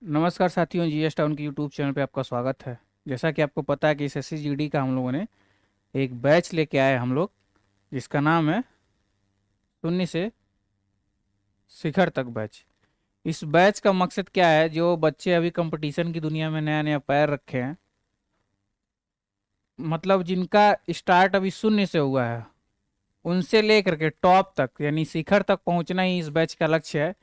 नमस्कार साथियों, GS town की यूट्यूब चैनल पे आपका स्वागत है। जैसा कि आपको पता है कि एसएससी जीडी का हम लोगों ने एक बैच लेके आए हम लोग, जिसका नाम है शून्य से शिखर तक बैच। इस बैच का मकसद क्या है? जो बच्चे अभी कंपटीशन की दुनिया में नया नया पैर रखे हैं, मतलब जिनका स्टार्ट अभी शून्य से हुआ है, उनसे लेकर के टॉप तक यानी शिखर तक पहुंचना ही इस बैच का लक्ष्य है।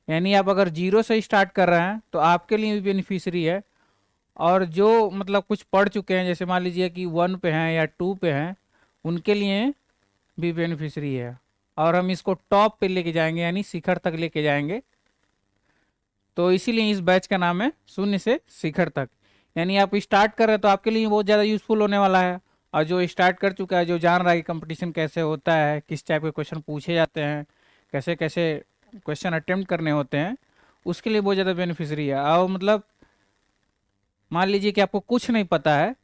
यानी आप अगर जीरो से स्टार्ट कर रहे हैं तो आपके लिए भी बेनिफिशियरी है, और जो मतलब कुछ पढ़ चुके हैं, जैसे मान लीजिए कि 1 पे हैं या 2 पे हैं, उनके लिए भी बेनिफिशियरी है। और हम इसको टॉप पे लेके जाएंगे यानी शिखर तक लेके जाएंगे। तो इसीलिए इस बैच का नाम है शून्य से शिखर तक। यानी आप स्टार्ट कर रहे हैं तो आपके लिए बहुत ज़्यादा यूजफुल होने वाला है। और जो स्टार्ट कर चुका है, जो जान रहा है कि कंपटीशन कैसे होता है, किस टाइप के क्वेश्चन पूछे जाते हैं, कैसे कैसे क्वेश्चन अटेम्प्ट करने होते हैं, उसके लिए बहुत ज़्यादा बेनिफिशियरी है। और मतलब मान लीजिए कि आपको कुछ नहीं पता है,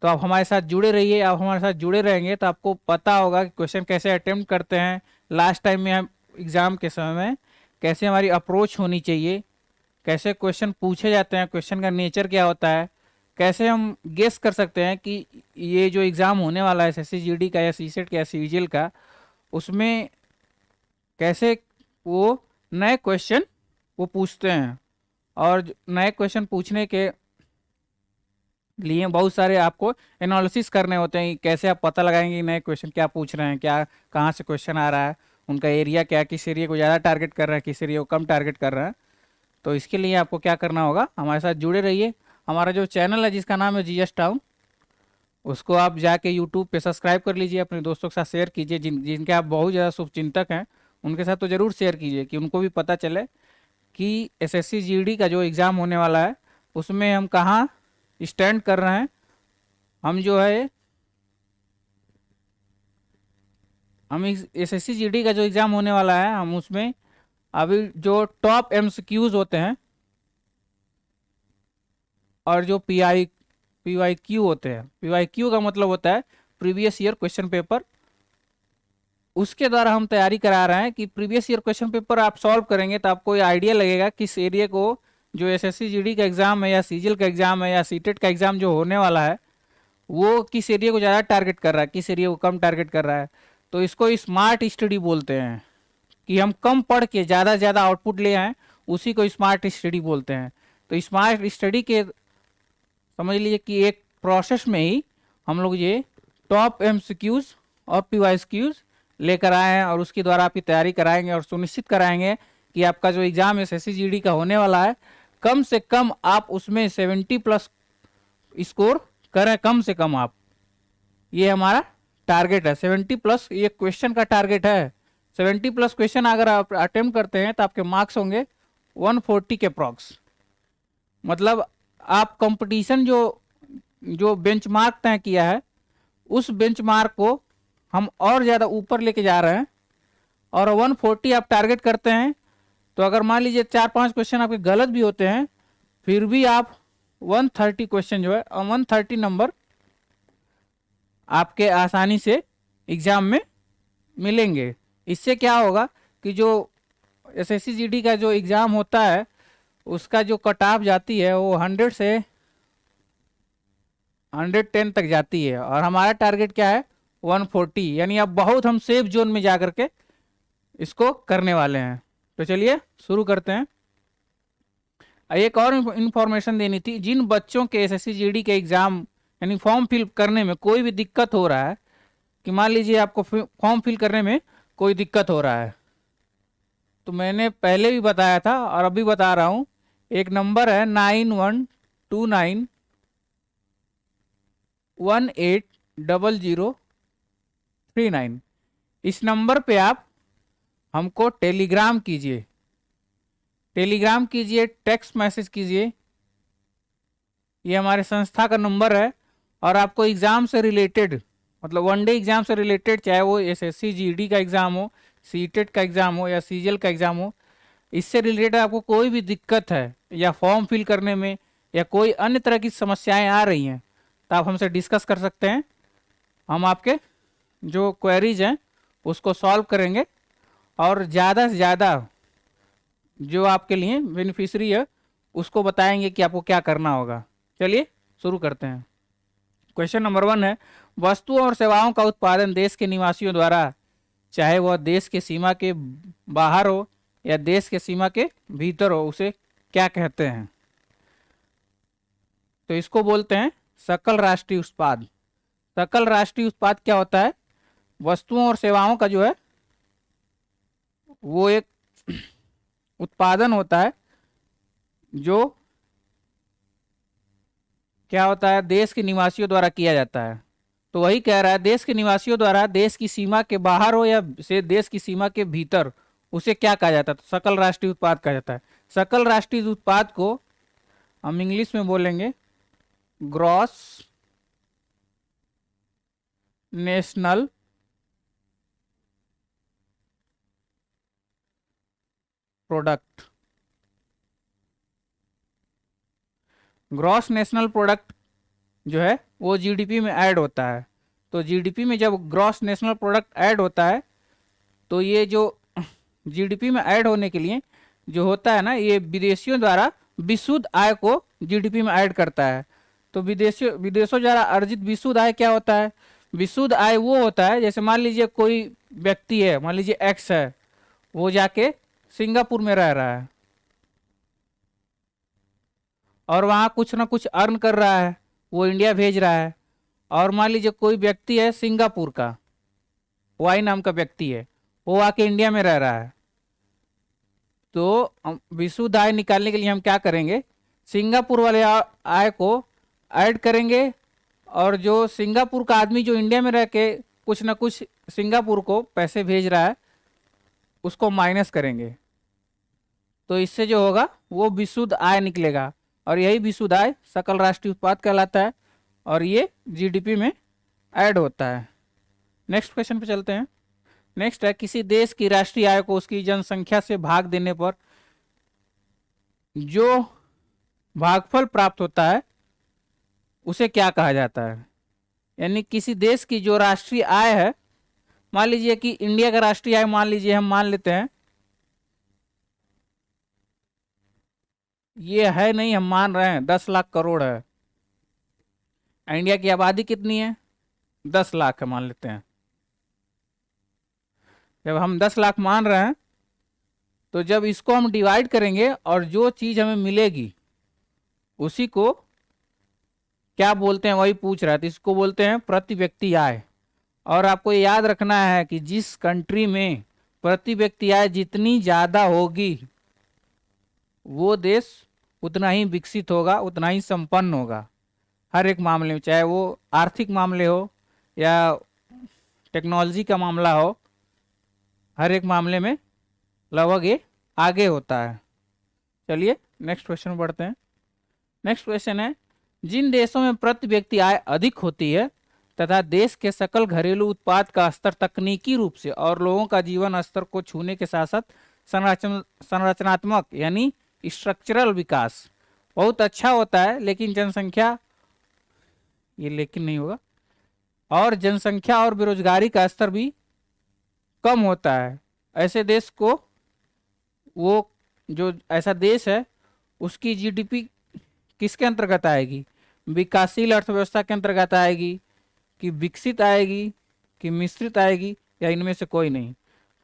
तो आप हमारे साथ जुड़े रहिए। आप हमारे साथ जुड़े रहेंगे तो आपको पता होगा कि क्वेश्चन कैसे अटेम्प्ट करते हैं, लास्ट टाइम में हम एग्ज़ाम के समय में कैसे हमारी अप्रोच होनी चाहिए, कैसे क्वेश्चन पूछे जाते हैं, क्वेश्चन का नेचर क्या होता है, कैसे हम गेस कर सकते हैं कि ये जो एग्ज़ाम होने वाला है एसएससी जीडी का या सीसेट का या सीजीएल का, उसमें कैसे वो नए क्वेश्चन वो पूछते हैं। और नए क्वेश्चन पूछने के लिए बहुत सारे आपको एनालिसिस करने होते हैं। कैसे आप पता लगाएंगे कि नए क्वेश्चन क्या पूछ रहे हैं, क्या कहाँ से क्वेश्चन आ रहा है, उनका एरिया क्या, किस एरिया को ज़्यादा टारगेट कर रहा है, किस एरिया को कम टारगेट कर रहा है। तो इसके लिए आपको क्या करना होगा, हमारे साथ जुड़े रहिए। हमारा जो चैनल है जिसका नाम है जीएस टाउन, उसको आप जाके यूट्यूब पे सब्सक्राइब कर लीजिए, अपने दोस्तों के साथ शेयर कीजिए। जिनके आप बहुत ज़्यादा शुभचिंतक हैं उनके साथ तो ज़रूर शेयर कीजिए, कि उनको भी पता चले कि एसएससी जीडी का जो एग्ज़ाम होने वाला है उसमें हम कहाँ स्टैंड कर रहे हैं। हम जो है हम इस एसएससी जीडी का जो एग्ज़ाम होने वाला है, हम उसमें अभी जो टॉप एमसीक्यूज होते हैं और जो पीवाई क्यू होते हैं, पीवाई क्यू का मतलब होता है प्रीवियस ईयर क्वेश्चन पेपर, उसके द्वारा हम तैयारी करा रहे हैं कि प्रीवियस ईयर क्वेश्चन पेपर आप सॉल्व करेंगे तो आपको ये आइडिया लगेगा किस एरिया को जो एसएससी जीडी का एग्ज़ाम है या सीजीएल का एग्ज़ाम है या सीटेट का एग्ज़ाम जो होने वाला है, वो किस एरिया को ज़्यादा टारगेट कर रहा है, किस एरिया को कम टारगेट कर रहा है। तो इसको स्मार्ट स्टडी बोलते हैं, कि हम कम पढ़ के ज़्यादा से ज़्यादा आउटपुट ले आए, उसी को स्मार्ट स्टडी बोलते हैं। तो स्मार्ट स्टडी के समझ लीजिए कि एक प्रोसेस में ही हम लोग ये टॉप एमसीक्यूज और पीवाईक्यूज लेकर आए हैं, और उसके द्वारा आपकी तैयारी कराएंगे और सुनिश्चित कराएंगे कि आपका जो एग्ज़ाम एसएससी जीडी का होने वाला है, कम से कम आप उसमें 70+ स्कोर करें, कम से कम आप। ये हमारा टारगेट है, 70+। ये क्वेश्चन का टारगेट है। 70+ क्वेश्चन अगर आप अटेम्प्ट करते हैं तो आपके मार्क्स होंगे 140 के अप्रॉक्स। मतलब आप कंपटीशन जो जो बेंचमार्क तय किया है, उस बेंचमार्क को हम और ज़्यादा ऊपर लेके जा रहे हैं, और 140 आप टारगेट करते हैं। तो अगर मान लीजिए 4-5 क्वेश्चन आपके गलत भी होते हैं, फिर भी आप 130 क्वेश्चन जो है, 130 नंबर आपके आसानी से एग्ज़ाम में मिलेंगे। इससे क्या होगा कि जो एसएससी जीडी का जो एग्ज़ाम होता है, उसका जो कट ऑफ जाती है वो 100 से 110 तक जाती है, और हमारा टारगेट क्या है 140। यानी अब बहुत हम सेफ जोन में जा करके इसको करने वाले हैं। तो चलिए शुरू करते हैं। एक और इन्फॉर्मेशन देनी थी, जिन बच्चों के एसएससी जीडी के एग्ज़ाम यानी फॉर्म फिल करने में कोई भी दिक्कत हो रहा है, कि मान लीजिए आपको फॉर्म फिल करने में कोई दिक्कत हो रहा है, तो मैंने पहले भी बताया था और अभी बता रहा हूँ। एक नंबर है 9129180039। इस नंबर पे आप हमको टेलीग्राम कीजिए, टेलीग्राम कीजिए, टेक्स्ट मैसेज कीजिए। ये हमारे संस्था का नंबर है। और आपको एग्ज़ाम से रिलेटेड, मतलब वनडे एग्ज़ाम से रिलेटेड, चाहे वो एसएससी जीडी का एग्ज़ाम हो, सीटेट का एग्ज़ाम हो या सीजीएल का एग्ज़ाम हो, इससे रिलेटेड आपको कोई भी दिक्कत है या फॉर्म फिल करने में या कोई अन्य तरह की समस्याएं आ रही हैं, तो आप हमसे डिस्कस कर सकते हैं। हम आपके जो क्वेरीज हैं उसको सॉल्व करेंगे, और ज़्यादा से ज़्यादा जो आपके लिए बेनिफिशरी है उसको बताएंगे कि आपको क्या करना होगा। चलिए शुरू करते हैं। क्वेश्चन नंबर 1 है, वस्तुओं और सेवाओं का उत्पादन देश के निवासियों द्वारा, चाहे वह देश के सीमा के बाहर हो या देश के सीमा के भीतर हो, उसे क्या कहते हैं? तो इसको बोलते हैं सकल राष्ट्रीय उत्पाद। सकल राष्ट्रीय उत्पाद क्या होता है? वस्तुओं और सेवाओं का जो है वो एक उत्पादन होता है जो क्या होता है, देश के निवासियों द्वारा किया जाता है। तो वही कह रहा है, देश के निवासियों द्वारा देश की सीमा के बाहर हो या से देश की सीमा के भीतर, उसे क्या कहा जाता है? तो सकल राष्ट्रीय उत्पाद कहा जाता है। सकल राष्ट्रीय उत्पाद को हम इंग्लिश में बोलेंगे gross national product. Gross national product जो है वो जीडीपी में ऐड होता है। तो जीडीपी में जब ग्रॉस नेशनल प्रोडक्ट ऐड होता है तो ये जो जीडीपी में ऐड होने के लिए जो होता है ना, ये विदेशियों द्वारा विशुद्ध आय को जीडीपी में ऐड करता है। तो विदेशों द्वारा अर्जित विशुद्ध आय क्या होता है? विशुद्ध आय वो होता है, जैसे मान लीजिए कोई व्यक्ति है, मान लीजिए एक्स है, वो जाके सिंगापुर में रह रहा है और वहाँ कुछ ना कुछ अर्न कर रहा है, वो इंडिया भेज रहा है। और मान लीजिए कोई व्यक्ति है सिंगापुर का, वाई नाम का व्यक्ति है, वो आके इंडिया में रह रहा है। तो विशुद्ध आय निकालने के लिए हम क्या करेंगे? सिंगापुर वाले आय को ऐड करेंगे और जो सिंगापुर का आदमी जो इंडिया में रह के कुछ ना कुछ सिंगापुर को पैसे भेज रहा है, उसको माइनस करेंगे। तो इससे जो होगा वो विशुद्ध आय निकलेगा और यही विशुद्ध आय सकल राष्ट्रीय उत्पाद कहलाता है और ये जीडीपी में ऐड होता है। नेक्स्ट क्वेश्चन पे चलते हैं। नेक्स्ट है, किसी देश की राष्ट्रीय आय को उसकी जनसंख्या से भाग देने पर जो भागफल प्राप्त होता है उसे क्या कहा जाता है? यानी किसी देश की जो राष्ट्रीय आय है, मान लीजिए कि इंडिया का राष्ट्रीय आय मान लीजिए हम मान लेते हैं, ये है नहीं, हम मान रहे हैं 10 लाख करोड़ है। इंडिया की आबादी कितनी है? 10 लाख है मान लेते हैं। जब हम 10 लाख मान रहे हैं तो जब इसको हम डिवाइड करेंगे और जो चीज हमें मिलेगी उसी को क्या बोलते हैं, वही पूछ रहा है। तो इसको बोलते हैं प्रति व्यक्ति आय। और आपको ये याद रखना है कि जिस कंट्री में प्रति व्यक्ति आय जितनी ज्यादा होगी वो देश उतना ही विकसित होगा, उतना ही संपन्न होगा हर एक मामले में, चाहे वो आर्थिक मामले हो या टेक्नोलॉजी का मामला हो, हर एक मामले में लगभग ये आगे होता है। चलिए नेक्स्ट क्वेश्चन पढ़ते हैं। नेक्स्ट क्वेश्चन है, जिन देशों में प्रति व्यक्ति आय अधिक होती है तथा देश के सकल घरेलू उत्पाद का स्तर तकनीकी रूप से और लोगों का जीवन स्तर को छूने के साथ साथ संरचनात्मक यानी स्ट्रक्चरल विकास बहुत अच्छा होता है, लेकिन जनसंख्या, ये लेकिन नहीं होगा, और जनसंख्या और बेरोजगारी का स्तर भी कम होता है, ऐसे देश को, वो जो ऐसा देश है उसकी जीडीपी किसके अंतर्गत आएगी? विकासशील अर्थव्यवस्था के अंतर्गत आएगी कि विकसित आएगी कि मिश्रित आएगी या इनमें से कोई नहीं?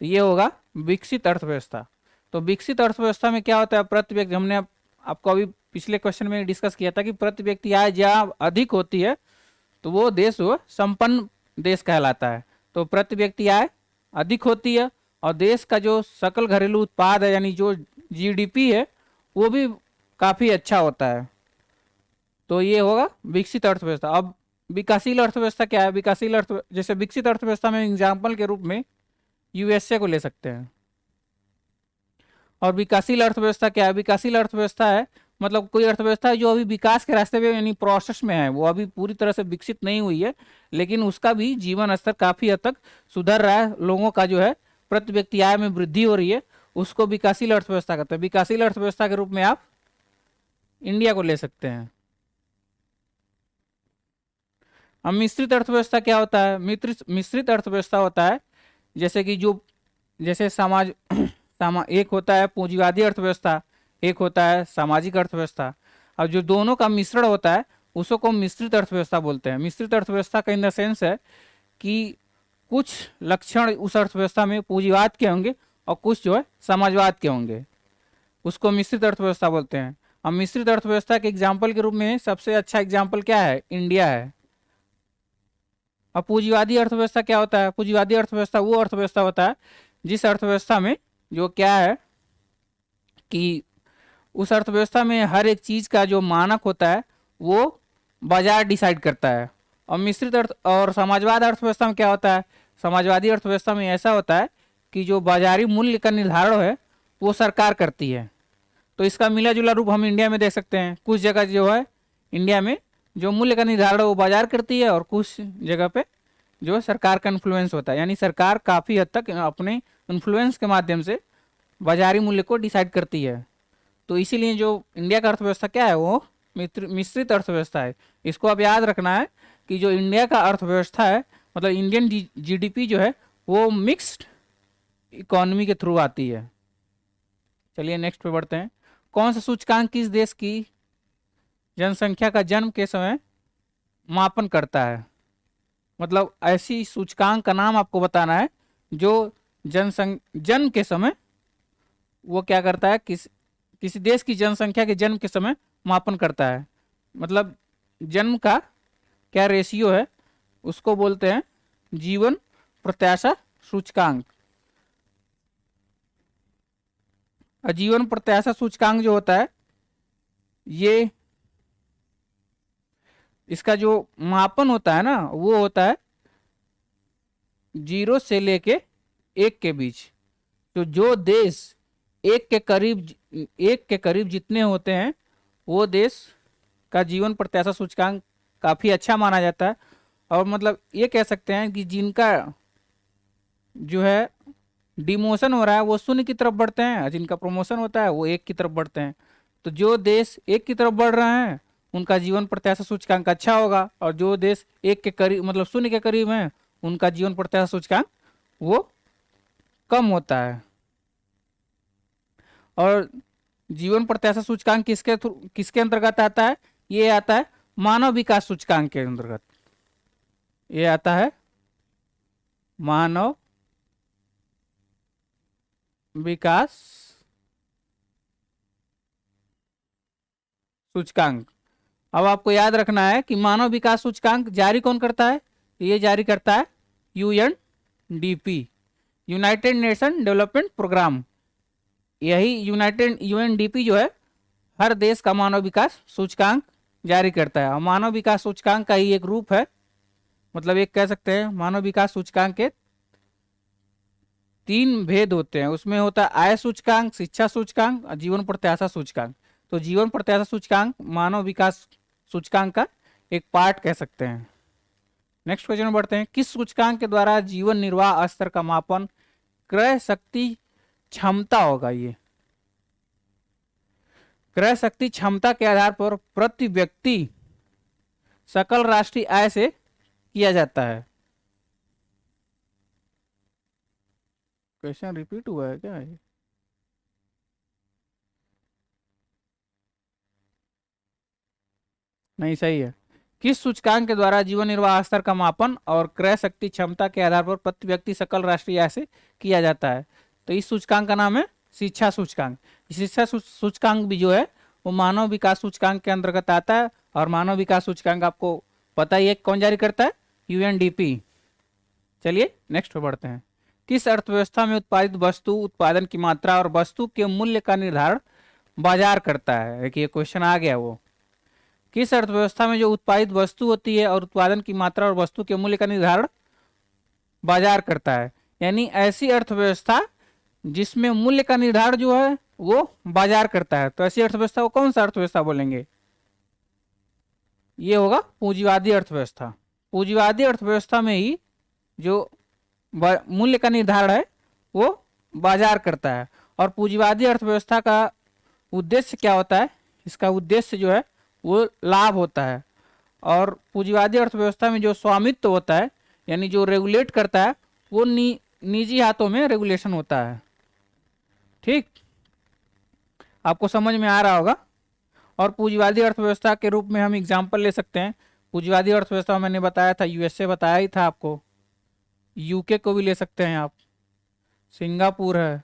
तो ये होगा विकसित अर्थव्यवस्था। तो विकसित अर्थव्यवस्था में क्या होता है? प्रति व्यक्ति, हमने आपको अभी पिछले क्वेश्चन में डिस्कस किया था कि प्रति व्यक्ति आय जहाँ अधिक होती है तो वो देश वो संपन्न देश कहलाता है। तो प्रति व्यक्ति आय अधिक होती है और देश का जो सकल घरेलू उत्पाद है यानी जो जीडीपी है वो भी काफी अच्छा होता है। तो ये होगा विकसित अर्थव्यवस्था। अब विकासशील अर्थव्यवस्था क्या है? विकासशील जैसे विकसित अर्थव्यवस्था में एग्जाम्पल के रूप में यूएसए को ले सकते हैं। और विकासशील अर्थव्यवस्था क्या है? विकासशील अर्थव्यवस्था है मतलब कोई अर्थव्यवस्था है जो अभी विकास के रास्ते पे यानी प्रोसेस में है, वो अभी पूरी तरह से विकसित नहीं हुई है, लेकिन उसका भी जीवन स्तर काफी हद तक सुधर रहा है, लोगों का जो है प्रति व्यक्ति आय में वृद्धि हो रही है, उसको विकासशील अर्थव्यवस्था कहते हैं। विकासशील अर्थव्यवस्था के रूप में आप इंडिया को ले सकते हैं। अब मिश्रित अर्थव्यवस्था क्या होता है? मिश्रित अर्थव्यवस्था होता है जैसे कि जो जैसे समाज एक होता है पूंजीवादी अर्थव्यवस्था, एक होता है सामाजिक अर्थव्यवस्था, और जो दोनों का मिश्रण होता है उसको मिश्रित अर्थव्यवस्था बोलते हैं। मिश्रित अर्थव्यवस्था का इन द सेंस है कि कुछ लक्षण उस अर्थव्यवस्था में पूंजीवाद के होंगे और कुछ जो है समाजवाद के होंगे, उसको मिश्रित अर्थव्यवस्था बोलते हैं। अब मिश्रित अर्थव्यवस्था के एग्जाम्पल के रूप में सबसे अच्छा एग्जाम्पल क्या है? इंडिया है। अब पूंजीवादी अर्थव्यवस्था क्या होता है? पूंजीवादी अर्थव्यवस्था वो अर्थव्यवस्था होता है जिस अर्थव्यवस्था में जो क्या है कि उस अर्थव्यवस्था में हर एक चीज का जो मानक होता है वो बाजार डिसाइड करता है। और मिश्रित अर्थ और समाजवाद अर्थव्यवस्था में क्या होता है? समाजवादी अर्थव्यवस्था में ऐसा होता है कि जो बाजारी मूल्य का निर्धारण है वो सरकार करती है। तो इसका मिला जुला रूप हम इंडिया में देख सकते हैं। कुछ जगह जो है इंडिया में जो मूल्य का निर्धारण वो बाजार करती है और कुछ जगह पे जो सरकार का इन्फ्लुएंस होता है, यानी सरकार काफ़ी हद तक अपने इन्फ्लुएंस के माध्यम से बाजारी मूल्य को डिसाइड करती है। तो इसीलिए जो इंडिया का अर्थव्यवस्था क्या है वो मिश्रित अर्थव्यवस्था है। इसको अब याद रखना है कि जो इंडिया का अर्थव्यवस्था है मतलब इंडियन जीडीपी जो है वो मिक्स्ड इकोनॉमी के थ्रू आती है। चलिए नेक्स्ट पे बढ़ते हैं। कौन सा सूचकांक किस देश की जनसंख्या का जन्म के समय मापन करता है? मतलब ऐसी सूचकांक का नाम आपको बताना है जो जन्म के समय वो क्या करता है, किसी देश की जनसंख्या के जन्म के समय मापन करता है। मतलब जन्म का क्या रेशियो है उसको बोलते हैं जीवन प्रत्याशा सूचकांक। जीवन प्रत्याशा सूचकांक जो होता है ये इसका जो मापन होता है ना वो होता है 0 से लेके 1 के बीच। तो जो देश 1 के करीब जितने होते हैं वो देश का जीवन प्रत्याशा सूचकांक काफी अच्छा माना जाता है। और मतलब ये कह सकते हैं कि जिनका जो है डिमोशन हो रहा है वो 0 की तरफ बढ़ते हैं और जिनका प्रमोशन होता है वो 1 की तरफ बढ़ते हैं। तो जो देश 1 की तरफ बढ़ रहे हैं उनका जीवन प्रत्याशा सूचकांक अच्छा होगा, और जो देश 1 के करीब मतलब 0 के करीब हैं उनका जीवन प्रत्याशा सूचकांक वो कम होता है। और जीवन प्रत्याशा सूचकांक किसके अंतर्गत आता है? ये आता है मानव विकास सूचकांक के अंतर्गत। ये आता है मानव विकास सूचकांक। अब आपको याद रखना है कि मानव विकास सूचकांक जारी कौन करता है? ये जारी करता है UNDP, United Nation Development Programme. यही यूएनडीपी जो है हर देश का मानव विकास सूचकांक जारी करता है। और मानव विकास सूचकांक का ही एक रूप है, मतलब एक कह सकते हैं मानव विकास सूचकांक के 3 भेद होते हैं। उसमें होता है आय सूचकांक, शिक्षा सूचकांक और जीवन प्रत्याशा सूचकांक। तो जीवन प्रत्याशा सूचकांक मानव विकास सूचकांक का एक पार्ट कह सकते हैं। नेक्स्ट क्वेश्चन में बढ़ते हैं। किस सूचकांक के द्वारा जीवन निर्वाह स्तर का मापन क्रय शक्ति क्षमता होगा? ये क्रय शक्ति क्षमता के आधार पर प्रति व्यक्ति सकल राष्ट्रीय आय से किया जाता है। क्वेश्चन रिपीट हुआ है क्या ये? नहीं, सही है। किस सूचकांक के द्वारा जीवन निर्वाह स्तर का मापन और क्रय शक्ति क्षमता के आधार पर प्रति व्यक्ति सकल राष्ट्रीय आय से किया जाता है? तो इस सूचकांक का नाम है शिक्षा सूचकांक। शिक्षा सूचकांक भी जो है वो मानव विकास सूचकांक के अंतर्गत आता है। और मानव विकास सूचकांक आपको पता ही है कौन जारी करता है? यूएनडीपी। चलिए नेक्स्ट पे बढ़ते हैं। किस अर्थव्यवस्था में उत्पादित वस्तु उत्पादन की मात्रा और वस्तु के मूल्य का निर्धारण बाजार करता है? एक ये क्वेश्चन आ गया। वो किस अर्थव्यवस्था में जो उत्पादित वस्तु होती है और उत्पादन की मात्रा और वस्तु के मूल्य का निर्धारण बाजार करता है? यानी ऐसी अर्थव्यवस्था जिसमें मूल्य का निर्धारण जो है वो बाजार करता है। तो ऐसी अर्थव्यवस्था को कौन सा अर्थव्यवस्था बोलेंगे? ये होगा पूंजीवादी अर्थव्यवस्था। पूंजीवादी अर्थव्यवस्था में ही जो मूल्य का निर्धारण है वो बाजार करता है। और पूंजीवादी अर्थव्यवस्था का उद्देश्य क्या होता है? इसका उद्देश्य जो है वो लाभ होता है। और पूंजीवादी अर्थव्यवस्था में जो स्वामित्व होता है यानी जो रेगुलेट करता है वो निजी हाथों में रेगुलेशन होता है। ठीक। आपको समझ में आ रहा होगा। और पूंजीवादी अर्थव्यवस्था के रूप में हम एग्जाम्पल ले सकते हैं। पूंजीवादी अर्थव्यवस्था मैंने बताया था, यूएसए बताया ही था आपको, यूके को भी ले सकते हैं आप, सिंगापुर है,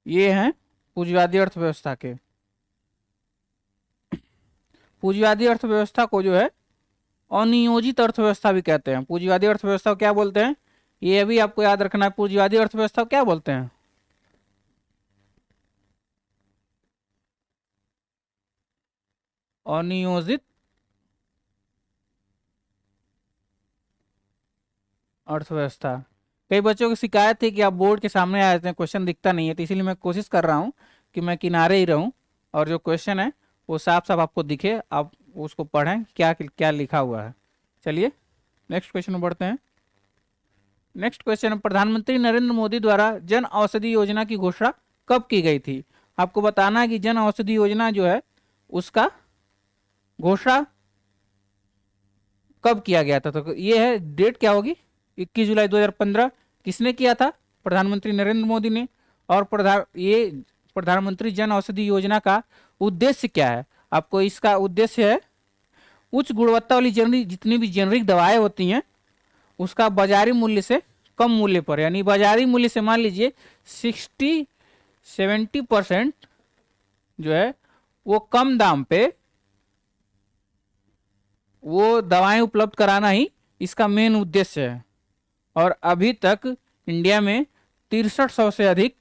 ये हैं पूंजीवादी अर्थव्यवस्था के। पूंजीवादी अर्थव्यवस्था को जो है अनियोजित अर्थव्यवस्था भी कहते हैं। पूंजीवादी अर्थव्यवस्था को क्या बोलते हैं, ये भी आपको याद रखना है। पूंजीवादी अर्थव्यवस्था को क्या बोलते हैं, अनियोजित अर्थव्यवस्था। कई बच्चों की शिकायत थी कि आप बोर्ड के सामने आ जाते हैं, क्वेश्चन दिखता नहीं है, तो इसीलिए मैं कोशिश कर रहा हूँ कि मैं किनारे ही रहूं और जो क्वेश्चन है वो साफ साफ आपको दिखे, आप उसको पढ़ें क्या क्या लिखा हुआ है। चलिए नेक्स्ट क्वेश्चन में बढ़ते हैं। नेक्स्ट क्वेश्चन, प्रधानमंत्री नरेंद्र मोदी द्वारा जन औषधि योजना की घोषणा कब की गई थी। आपको बताना है कि जन औषधि योजना जो है उसका घोषणा कब किया गया था। तो ये है डेट क्या होगी, 21 जुलाई 2015। किसने किया था, प्रधानमंत्री नरेंद्र मोदी ने। और प्रधानमंत्री जन औषधि योजना का उद्देश्य क्या है, आपको इसका उद्देश्य है उच्च गुणवत्ता वाली जेनरिक, जितनी भी जेनरिक दवाएं होती हैं उसका बाजारी मूल्य से कम मूल्य पर, यानी बाजारी मूल्य से मान लीजिए 60-70% जो है वो कम दाम पे वो दवाएं उपलब्ध कराना ही इसका मेन उद्देश्य है। और अभी तक इंडिया में 6300 से अधिक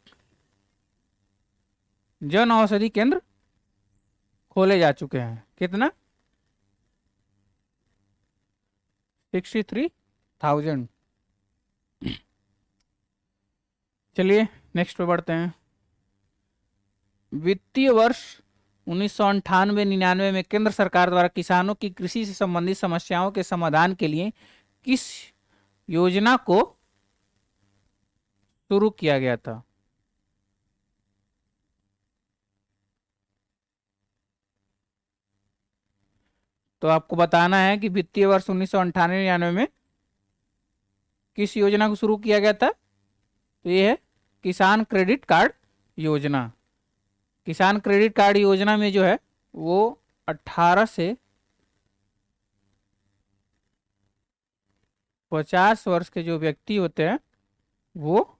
जन औषधि केंद्र खोले जा चुके हैं। कितना, 63,000। चलिए नेक्स्ट पे बढ़ते हैं। वित्तीय वर्ष 1998-99 में केंद्र सरकार द्वारा किसानों की कृषि से संबंधित समस्याओं के समाधान के लिए किस योजना को शुरू किया गया था। तो आपको बताना है कि वित्तीय वर्ष 1998-99 में किस योजना को शुरू किया गया था। तो ये है किसान क्रेडिट कार्ड योजना। किसान क्रेडिट कार्ड योजना में जो है वो 18 से 50 वर्ष के जो व्यक्ति होते हैं वो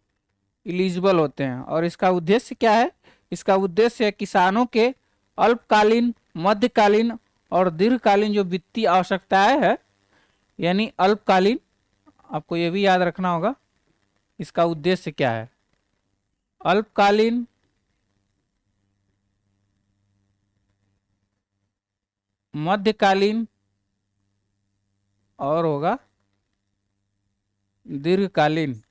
इलिजिबल होते हैं। और इसका उद्देश्य क्या है, इसका उद्देश्य है किसानों के अल्पकालीन, मध्यकालीन और दीर्घकालीन जो वित्तीय आवश्यकताएं है, यानी अल्पकालीन, आपको ये भी याद रखना होगा इसका उद्देश्य क्या है, अल्पकालीन, मध्यकालीन और होगा दीर्घकालीन।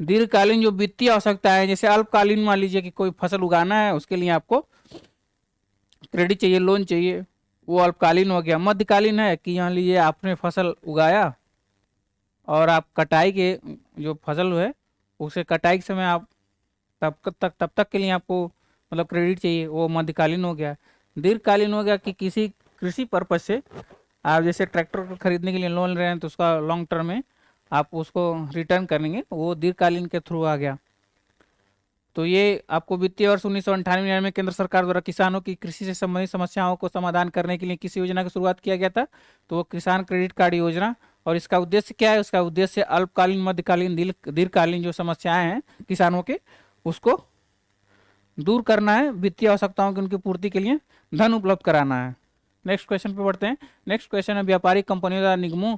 दीर्घकालीन जो वित्तीय आवश्यकता है, जैसे अल्पकालीन मान लीजिए कि कोई फसल उगाना है, उसके लिए आपको क्रेडिट चाहिए, लोन चाहिए, वो अल्पकालीन हो गया। मध्यकालीन है कि मान लीजिए आपने फसल उगाया और आप कटाई के जो फसल है उसे कटाई के समय आप तब तक के लिए आपको मतलब क्रेडिट चाहिए, वो मध्यकालीन हो गया। दीर्घकालीन हो गया कि किसी कृषि पर्पज से आप जैसे ट्रैक्टर को खरीदने के लिए लोन ले रहे हैं तो उसका लॉन्ग टर्म में आप उसको रिटर्न करेंगे, वो दीर्घकालीन के थ्रू आ गया। तो ये आपको वित्तीय वर्ष 1998 में केंद्र सरकार द्वारा किसानों की कृषि से संबंधित समस्याओं को समाधान करने के लिए किस योजना की शुरुआत किया गया था, तो वो किसान क्रेडिट कार्ड योजना। और इसका उद्देश्य क्या है, उसका उद्देश्य अल्पकालीन, मध्यकालीन, दीर्घकालीन जो समस्याएं हैं किसानों के उसको दूर करना है, वित्तीय आवश्यकताओं की उनकी पूर्ति के लिए धन उपलब्ध कराना है। नेक्स्ट क्वेश्चन पे बढ़ते हैं। नेक्स्ट क्वेश्चन है व्यापारिक कंपनियों द्वारा निगमों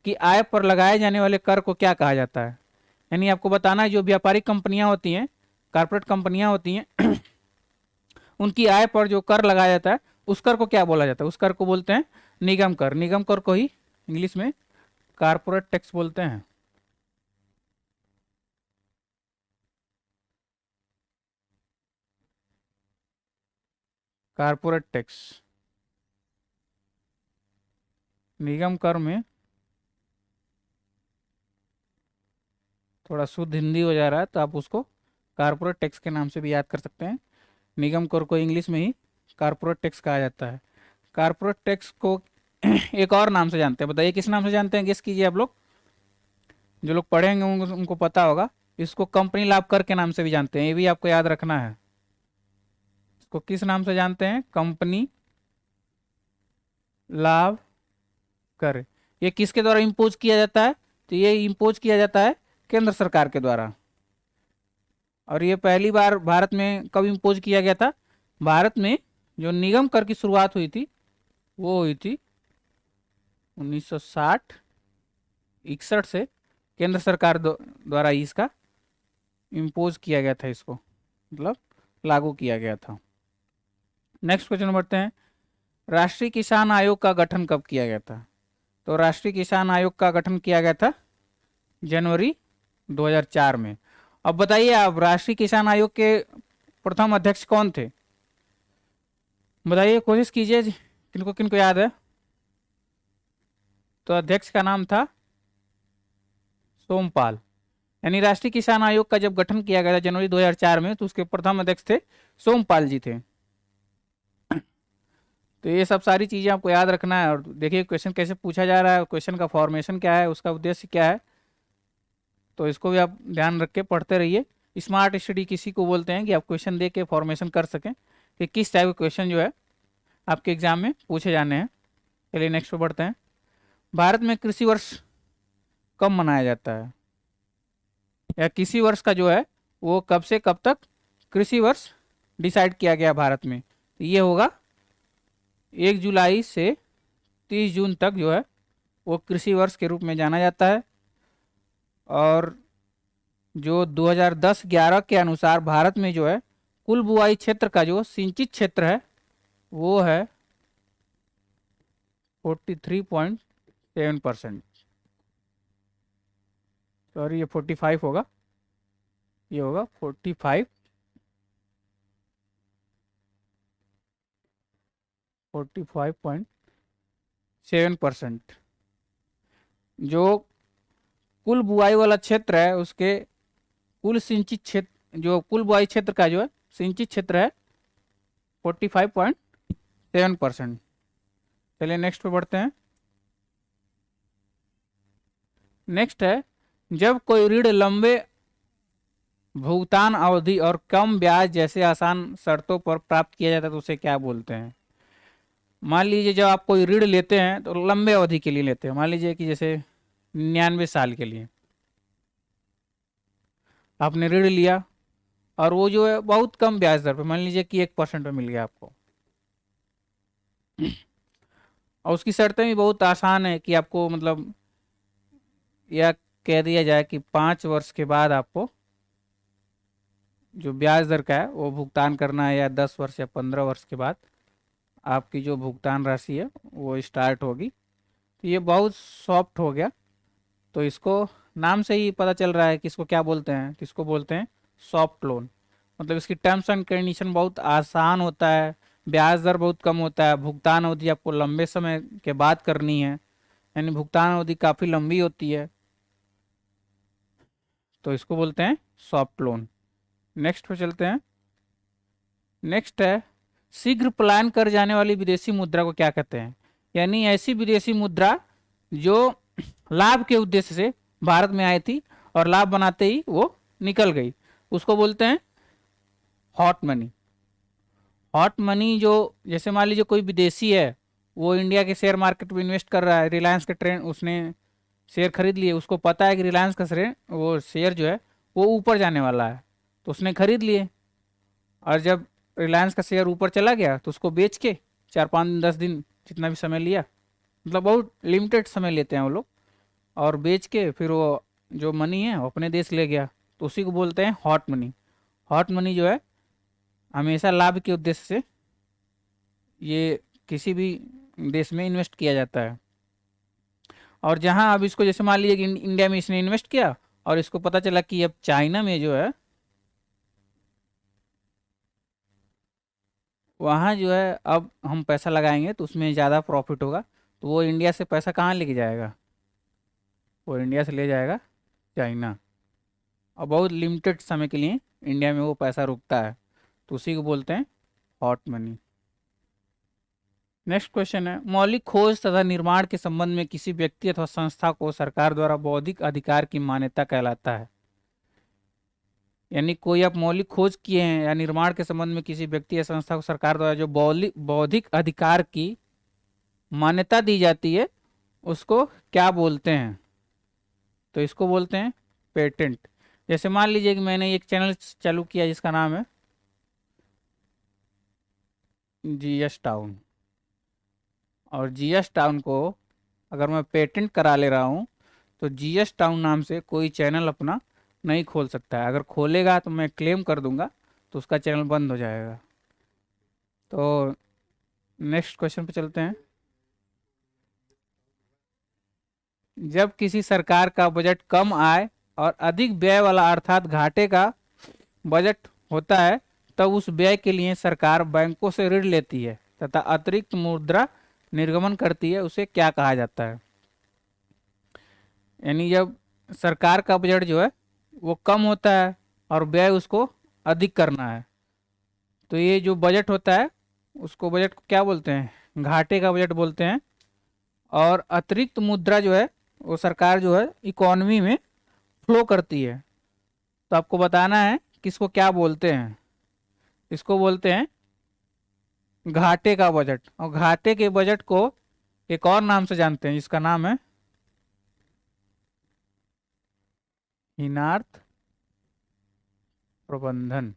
की आय पर लगाए जाने वाले कर को क्या कहा जाता है। यानी आपको बताना है जो व्यापारिक कंपनियां होती हैं, कारपोरेट कंपनियां होती हैं उनकी आय पर जो कर लगाया जाता है उस कर को क्या बोला जाता है, उस कर को बोलते हैं निगम कर। निगम कर को ही इंग्लिश में कारपोरेट टैक्स बोलते हैं। कारपोरेट टैक्स, निगम कर में थोड़ा शुद्ध हिंदी हो जा रहा है तो आप उसको कारपोरेट टैक्स के नाम से भी याद कर सकते हैं। निगम कर को इंग्लिश में ही कारपोरेट टैक्स कहा जाता है। कारपोरेट टैक्स को एक और नाम से जानते हैं, बताइए किस नाम से जानते हैं, गेस कीजिए आप लोग। जो लोग पढ़ेंगे उनको पता होगा। इसको कंपनी लाभ कर के नाम से भी जानते हैं, ये भी आपको याद रखना है। इसको किस नाम से जानते हैं? कंपनी लाभ कर। ये किसके द्वारा इम्पोज किया जाता है? तो ये इम्पोज किया जाता है केंद्र सरकार के द्वारा। और ये पहली बार भारत में कब इम्पोज किया गया था? भारत में जो निगम कर की शुरुआत हुई थी वो हुई थी 1960-61 से केंद्र सरकार द्वारा इसका इम्पोज किया गया था, इसको मतलब लागू किया गया था। नेक्स्ट क्वेश्चन बढ़ते हैं। राष्ट्रीय किसान आयोग का गठन कब किया गया था? तो राष्ट्रीय किसान आयोग का गठन किया गया था जनवरी 2004 में। अब बताइए आप, राष्ट्रीय किसान आयोग के प्रथम अध्यक्ष कौन थे? बताइए, कोशिश कीजिए, किनको किनको याद है? तो अध्यक्ष का नाम था सोमपाल। यानी राष्ट्रीय किसान आयोग का जब गठन किया गया था जनवरी 2004 में, तो उसके प्रथम अध्यक्ष थे सोमपाल जी थे। तो ये सब सारी चीजें आपको याद रखना है। और देखिए क्वेश्चन कैसे पूछा जा रहा है, क्वेश्चन का फॉर्मेशन क्या है, उसका उद्देश्य क्या है, तो इसको भी आप ध्यान रख के पढ़ते रहिए। स्मार्ट स्टडी किसी को बोलते हैं कि आप क्वेश्चन दे के फॉर्मेशन कर सकें कि किस टाइप के क्वेश्चन जो है आपके एग्जाम में पूछे जाने हैं। चलिए नेक्स्ट पे बढ़ते हैं। भारत में कृषि वर्ष कब मनाया जाता है, या किसी वर्ष का जो है वो कब से कब तक कृषि वर्ष डिसाइड किया गया भारत में? तो ये होगा 1 जुलाई से 30 जून तक जो है वो कृषि वर्ष के रूप में जाना जाता है। और जो 2010-11 के अनुसार भारत में जो है कुल बुआई क्षेत्र का जो सिंचित क्षेत्र है वो है 43.7%। सॉरी, ये 45 होगा, ये होगा 45.7%। जो कुल बुआई वाला क्षेत्र है उसके कुल सिंचित क्षेत्र, जो कुल बुआई क्षेत्र का जो है सिंचित क्षेत्र है 45.7%। चलिए नेक्स्ट पे बढ़ते हैं। नेक्स्ट है, जब कोई ऋण लंबे भुगतान अवधि और कम ब्याज जैसे आसान शर्तों पर प्राप्त किया जाता है तो उसे क्या बोलते हैं? मान लीजिए जब आप कोई ऋण लेते हैं तो लंबे अवधि के लिए लेते हैं, मान लीजिए कि जैसे 99 साल के लिए आपने ऋण लिया और वो जो है बहुत कम ब्याज दर पे, मान लीजिए कि 1% पे मिल गया आपको, और उसकी शर्तें भी बहुत आसान है कि आपको मतलब या कह दिया जाए कि 5 वर्ष के बाद आपको जो ब्याज दर का है वो भुगतान करना है, या 10 वर्ष या 15 वर्ष के बाद आपकी जो भुगतान राशि है वो स्टार्ट होगी। तो ये बहुत सॉफ्ट हो गया, तो इसको नाम से ही पता चल रहा है कि इसको क्या बोलते हैं, तो इसको बोलते हैं सॉफ्ट लोन। मतलब इसकी टर्म्स एंड कंडीशन बहुत आसान होता है, ब्याज दर बहुत कम होता है, भुगतान अवधि आपको लंबे समय के बाद करनी है, यानी भुगतान अवधि काफ़ी लंबी होती है, तो इसको बोलते हैं सॉफ्ट लोन। नेक्स्ट पे चलते हैं। नेक्स्ट है, शीघ्र पलायन कर जाने वाली विदेशी मुद्रा को क्या कहते हैं? यानी ऐसी विदेशी मुद्रा जो लाभ के उद्देश्य से भारत में आई थी और लाभ बनाते ही वो निकल गई, उसको बोलते हैं हॉट मनी। हॉट मनी जो, जैसे मान लीजिए कोई विदेशी है, वो इंडिया के शेयर मार्केट में इन्वेस्ट कर रहा है, रिलायंस के ट्रेंड उसने शेयर खरीद लिए, उसको पता है कि रिलायंस का शेयर, वो शेयर जो है वो ऊपर जाने वाला है, तो उसने खरीद लिए। और जब रिलायंस का शेयर ऊपर चला गया तो उसको बेच के 4-5 दिन 10 दिन जितना भी समय लिया, मतलब बहुत लिमिटेड समय लेते हैं वो लोग, और बेच के फिर वो जो मनी है वो अपने देश ले गया, तो उसी को बोलते हैं हॉट मनी। हॉट मनी जो है हमेशा लाभ के उद्देश्य से ये किसी भी देश में इन्वेस्ट किया जाता है। और जहां अब इसको, जैसे मान लीजिए कि इंडिया में इसने इन्वेस्ट किया और इसको पता चला कि अब चाइना में जो है वहाँ जो है अब हम पैसा लगाएंगे तो उसमें ज़्यादा प्रॉफिट होगा, तो वो इंडिया से पैसा कहाँ लेके जाएगा? वो इंडिया से ले जाएगा चाइना, और बहुत लिमिटेड समय के लिए इंडिया में वो पैसा रुकता है, तो उसी को बोलते हैं हॉट मनी। नेक्स्ट क्वेश्चन है, मौलिक खोज तथा निर्माण के संबंध में किसी व्यक्ति अथवा संस्था को सरकार द्वारा बौद्धिक अधिकार की मान्यता कहलाता है। यानी कोई आप मौलिक खोज किए हैं या निर्माण के संबंध में किसी व्यक्ति या संस्था को सरकार द्वारा जो बौद्धिक अधिकार की मान्यता दी जाती है उसको क्या बोलते हैं? तो इसको बोलते हैं पेटेंट। जैसे मान लीजिए कि मैंने एक चैनल चालू किया जिसका नाम है जीएस टाउन, और जीएस टाउन को अगर मैं पेटेंट करा ले रहा हूँ तो जीएस टाउन नाम से कोई चैनल अपना नहीं खोल सकता है। अगर खोलेगा तो मैं क्लेम कर दूंगा तो उसका चैनल बंद हो जाएगा। तो नेक्स्ट क्वेश्चन पे चलते हैं। जब किसी सरकार का बजट कम आय और अधिक व्यय वाला अर्थात घाटे का बजट होता है तब उस व्यय के लिए सरकार बैंकों से ऋण लेती है तथा अतिरिक्त मुद्रा निर्गमन करती है, उसे क्या कहा जाता है? यानी जब सरकार का बजट जो है वो कम होता है और व्यय उसको अधिक करना है तो ये जो बजट होता है उसको बजट को क्या बोलते हैं? घाटे का बजट बोलते हैं। और अतिरिक्त मुद्रा जो है वो सरकार जो है इकोनॉमी में फ्लो करती है। तो आपको बताना है किसको क्या बोलते हैं। इसको बोलते हैं घाटे का बजट, और घाटे के बजट को एक और नाम से जानते हैं जिसका नाम है हीनार्थ प्रबंधन।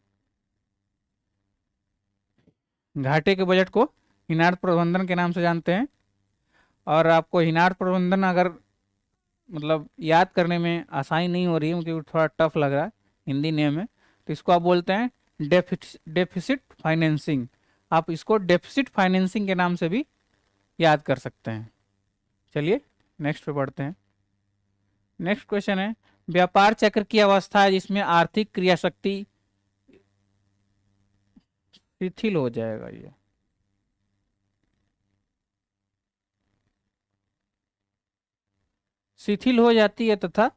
घाटे के बजट को हीनार्थ प्रबंधन के नाम से जानते हैं। और आपको हीनार्थ प्रबंधन अगर मतलब याद करने में आसानी नहीं हो रही है क्योंकि थोड़ा टफ लग रहा है, हिंदी नेम है, तो इसको आप बोलते हैं डेफिसिट फाइनेंसिंग। आप इसको डेफिसिट फाइनेंसिंग के नाम से भी याद कर सकते हैं। चलिए नेक्स्ट पे बढ़ते हैं। नेक्स्ट क्वेश्चन है, व्यापार चक्र की अवस्था है जिसमें आर्थिक क्रियाशक्ति शिथिल हो जाएगा। ये शिथिल हो जाती है तथा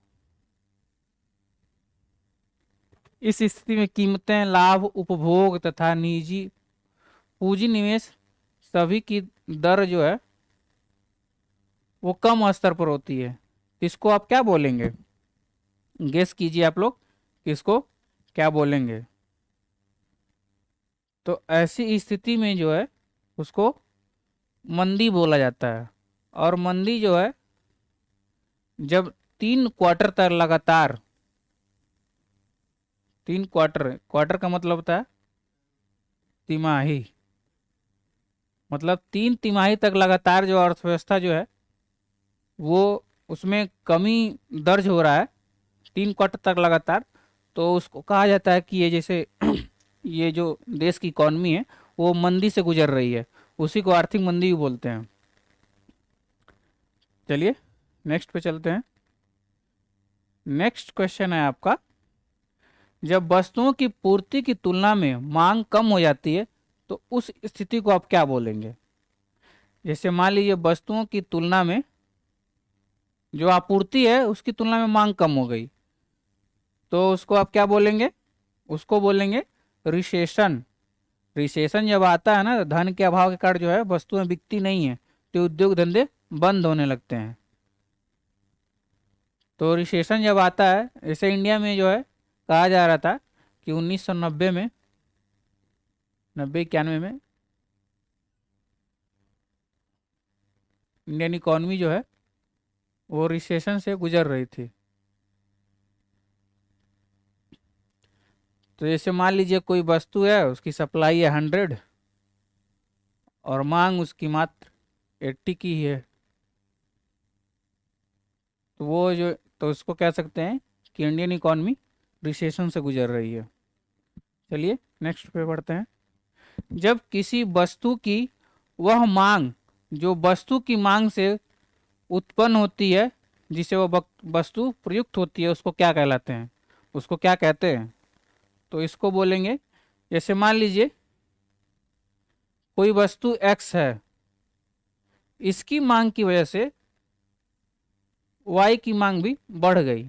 इस स्थिति में कीमतें, लाभ, उपभोग तथा निजी पूंजी निवेश सभी की दर जो है वो कम स्तर पर होती है। इसको आप क्या बोलेंगे? गेस कीजिए आप लोग किसको क्या बोलेंगे। तो ऐसी स्थिति में जो है उसको मंदी बोला जाता है। और मंदी जो है जब 3 क्वार्टर तक लगातार, 3 क्वार्टर, क्वार्टर का मतलब होता है तिमाही, मतलब 3 तिमाही तक लगातार जो अर्थव्यवस्था जो है वो उसमें कमी दर्ज हो रहा है 3 क्वार्टर तक लगातार, तो उसको कहा जाता है कि ये जैसे ये जो देश की इकॉनमी है वो मंदी से गुजर रही है, उसी को आर्थिक मंदी भी बोलते हैं। चलिए नेक्स्ट पे चलते हैं। नेक्स्ट क्वेश्चन है आपका, जब वस्तुओं की पूर्ति की तुलना में मांग कम हो जाती है तो उस स्थिति को आप क्या बोलेंगे? जैसे मान लीजिए वस्तुओं की तुलना में जो आपूर्ति है उसकी तुलना में मांग कम हो गई तो उसको आप क्या बोलेंगे? उसको बोलेंगे रिसेशन। रिसेशन जब आता है ना तो धन के अभाव के कारण जो है वस्तुएं बिकती नहीं है तो उद्योग धंधे बंद होने लगते हैं। तो रिसेशन जब आता है, जैसे इंडिया में जो है कहा जा रहा था कि 1990 में, 90-91 में इंडियन इकॉनमी जो है वो रिसेशन से गुजर रही थी। तो जैसे मान लीजिए कोई वस्तु है उसकी सप्लाई है 100 और मांग उसकी मात्र 80 की है, तो वो जो, तो उसको कह सकते हैं कि इंडियन इकॉनमी रिसेशन से गुजर रही है। चलिए नेक्स्ट पे बढ़ते हैं। जब किसी वस्तु की वह मांग जो वस्तु की मांग से उत्पन्न होती है जिसे वह वस्तु प्रयुक्त होती है उसको क्या कहलाते हैं? उसको क्या कहते हैं? तो इसको बोलेंगे, जैसे मान लीजिए कोई वस्तु एक्स है, इसकी मांग की वजह से वाई की मांग भी बढ़ गई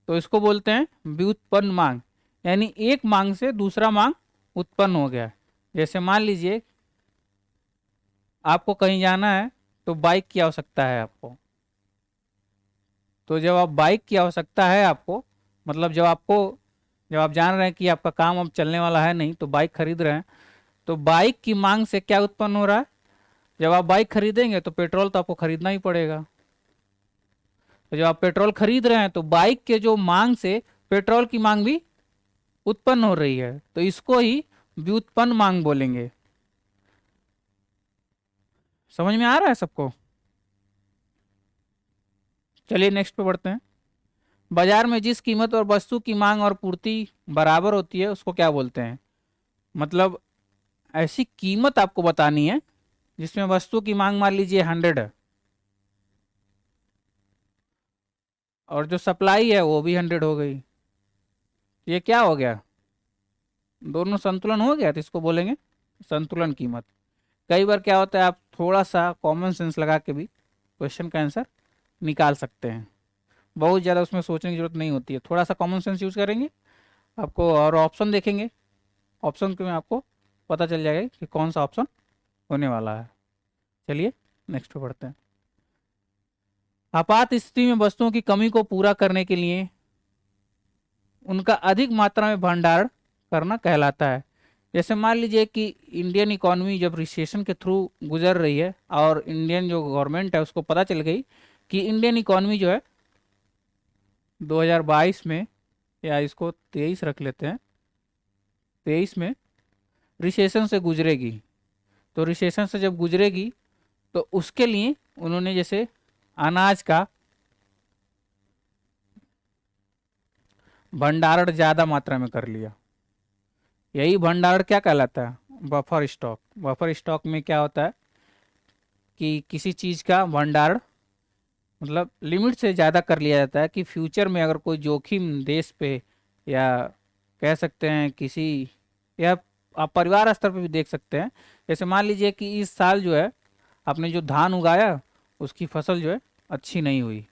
तो इसको बोलते हैं व्युत्पन्न मांग। यानी एक मांग से दूसरा मांग उत्पन्न हो गया। जैसे मान लीजिए आपको कहीं जाना है तो बाइक की आवश्यकता है आपको। तो जब आप बाइक की आवश्यकता है आपको, मतलब जब आप जान रहे हैं कि आपका काम अब चलने वाला है नहीं, तो बाइक खरीद रहे हैं, तो बाइक की मांग से क्या उत्पन्न हो रहा है? जब आप बाइक खरीदेंगे तो पेट्रोल तो आपको खरीदना ही पड़ेगा। तो जब आप पेट्रोल खरीद रहे हैं तो बाइक के जो मांग से पेट्रोल की मांग भी उत्पन्न हो रही है, तो इसको ही व्युत्पन्न मांग बोलेंगे। समझ में आ रहा है सबको? चलिए नेक्स्ट पे बढ़ते हैं। बाजार में जिस कीमत और वस्तु की मांग और पूर्ति बराबर होती है उसको क्या बोलते हैं? मतलब ऐसी कीमत आपको बतानी है जिसमें वस्तु की मांग मान लीजिए 100 है, और जो सप्लाई है वो भी 100 हो गई। ये क्या हो गया? दोनों संतुलन हो गया, तो इसको बोलेंगे संतुलन कीमत। कई बार क्या होता है, आप थोड़ा सा कॉमन सेंस लगा के भी क्वेश्चन का आंसर निकाल सकते हैं। बहुत ज़्यादा उसमें सोचने की जरूरत नहीं होती है, थोड़ा सा कॉमन सेंस यूज करेंगे आपको, और ऑप्शन देखेंगे, ऑप्शन में आपको पता चल जाएगा कि कौन सा ऑप्शन होने वाला है। चलिए नेक्स्ट पे बढ़ते हैं। आपात स्थिति में वस्तुओं की कमी को पूरा करने के लिए उनका अधिक मात्रा में भंडारण करना कहलाता है। जैसे मान लीजिए कि इंडियन इकोनॉमी जब रिसेशन के थ्रू गुजर रही है और इंडियन जो गवर्नमेंट है उसको पता चल गई कि इंडियन इकोनॉमी जो है 2022 में, या इसको 23 रख लेते हैं, 23 में रिसेशन से गुजरेगी। तो रिसेशन से जब गुजरेगी तो उसके लिए उन्होंने जैसे अनाज का भंडारण ज़्यादा मात्रा में कर लिया। यही भंडारण क्या कहलाता है? Buffer stock. बफर स्टॉक में क्या होता है कि किसी चीज़ का भंडारण मतलब लिमिट से ज़्यादा कर लिया जाता है कि फ्यूचर में अगर कोई जोखिम देश पे, या कह सकते हैं किसी, या आप परिवार स्तर पे भी देख सकते हैं। जैसे मान लीजिए कि इस साल जो है आपने जो धान उगाया उसकी फसल जो है अच्छी नहीं हुई,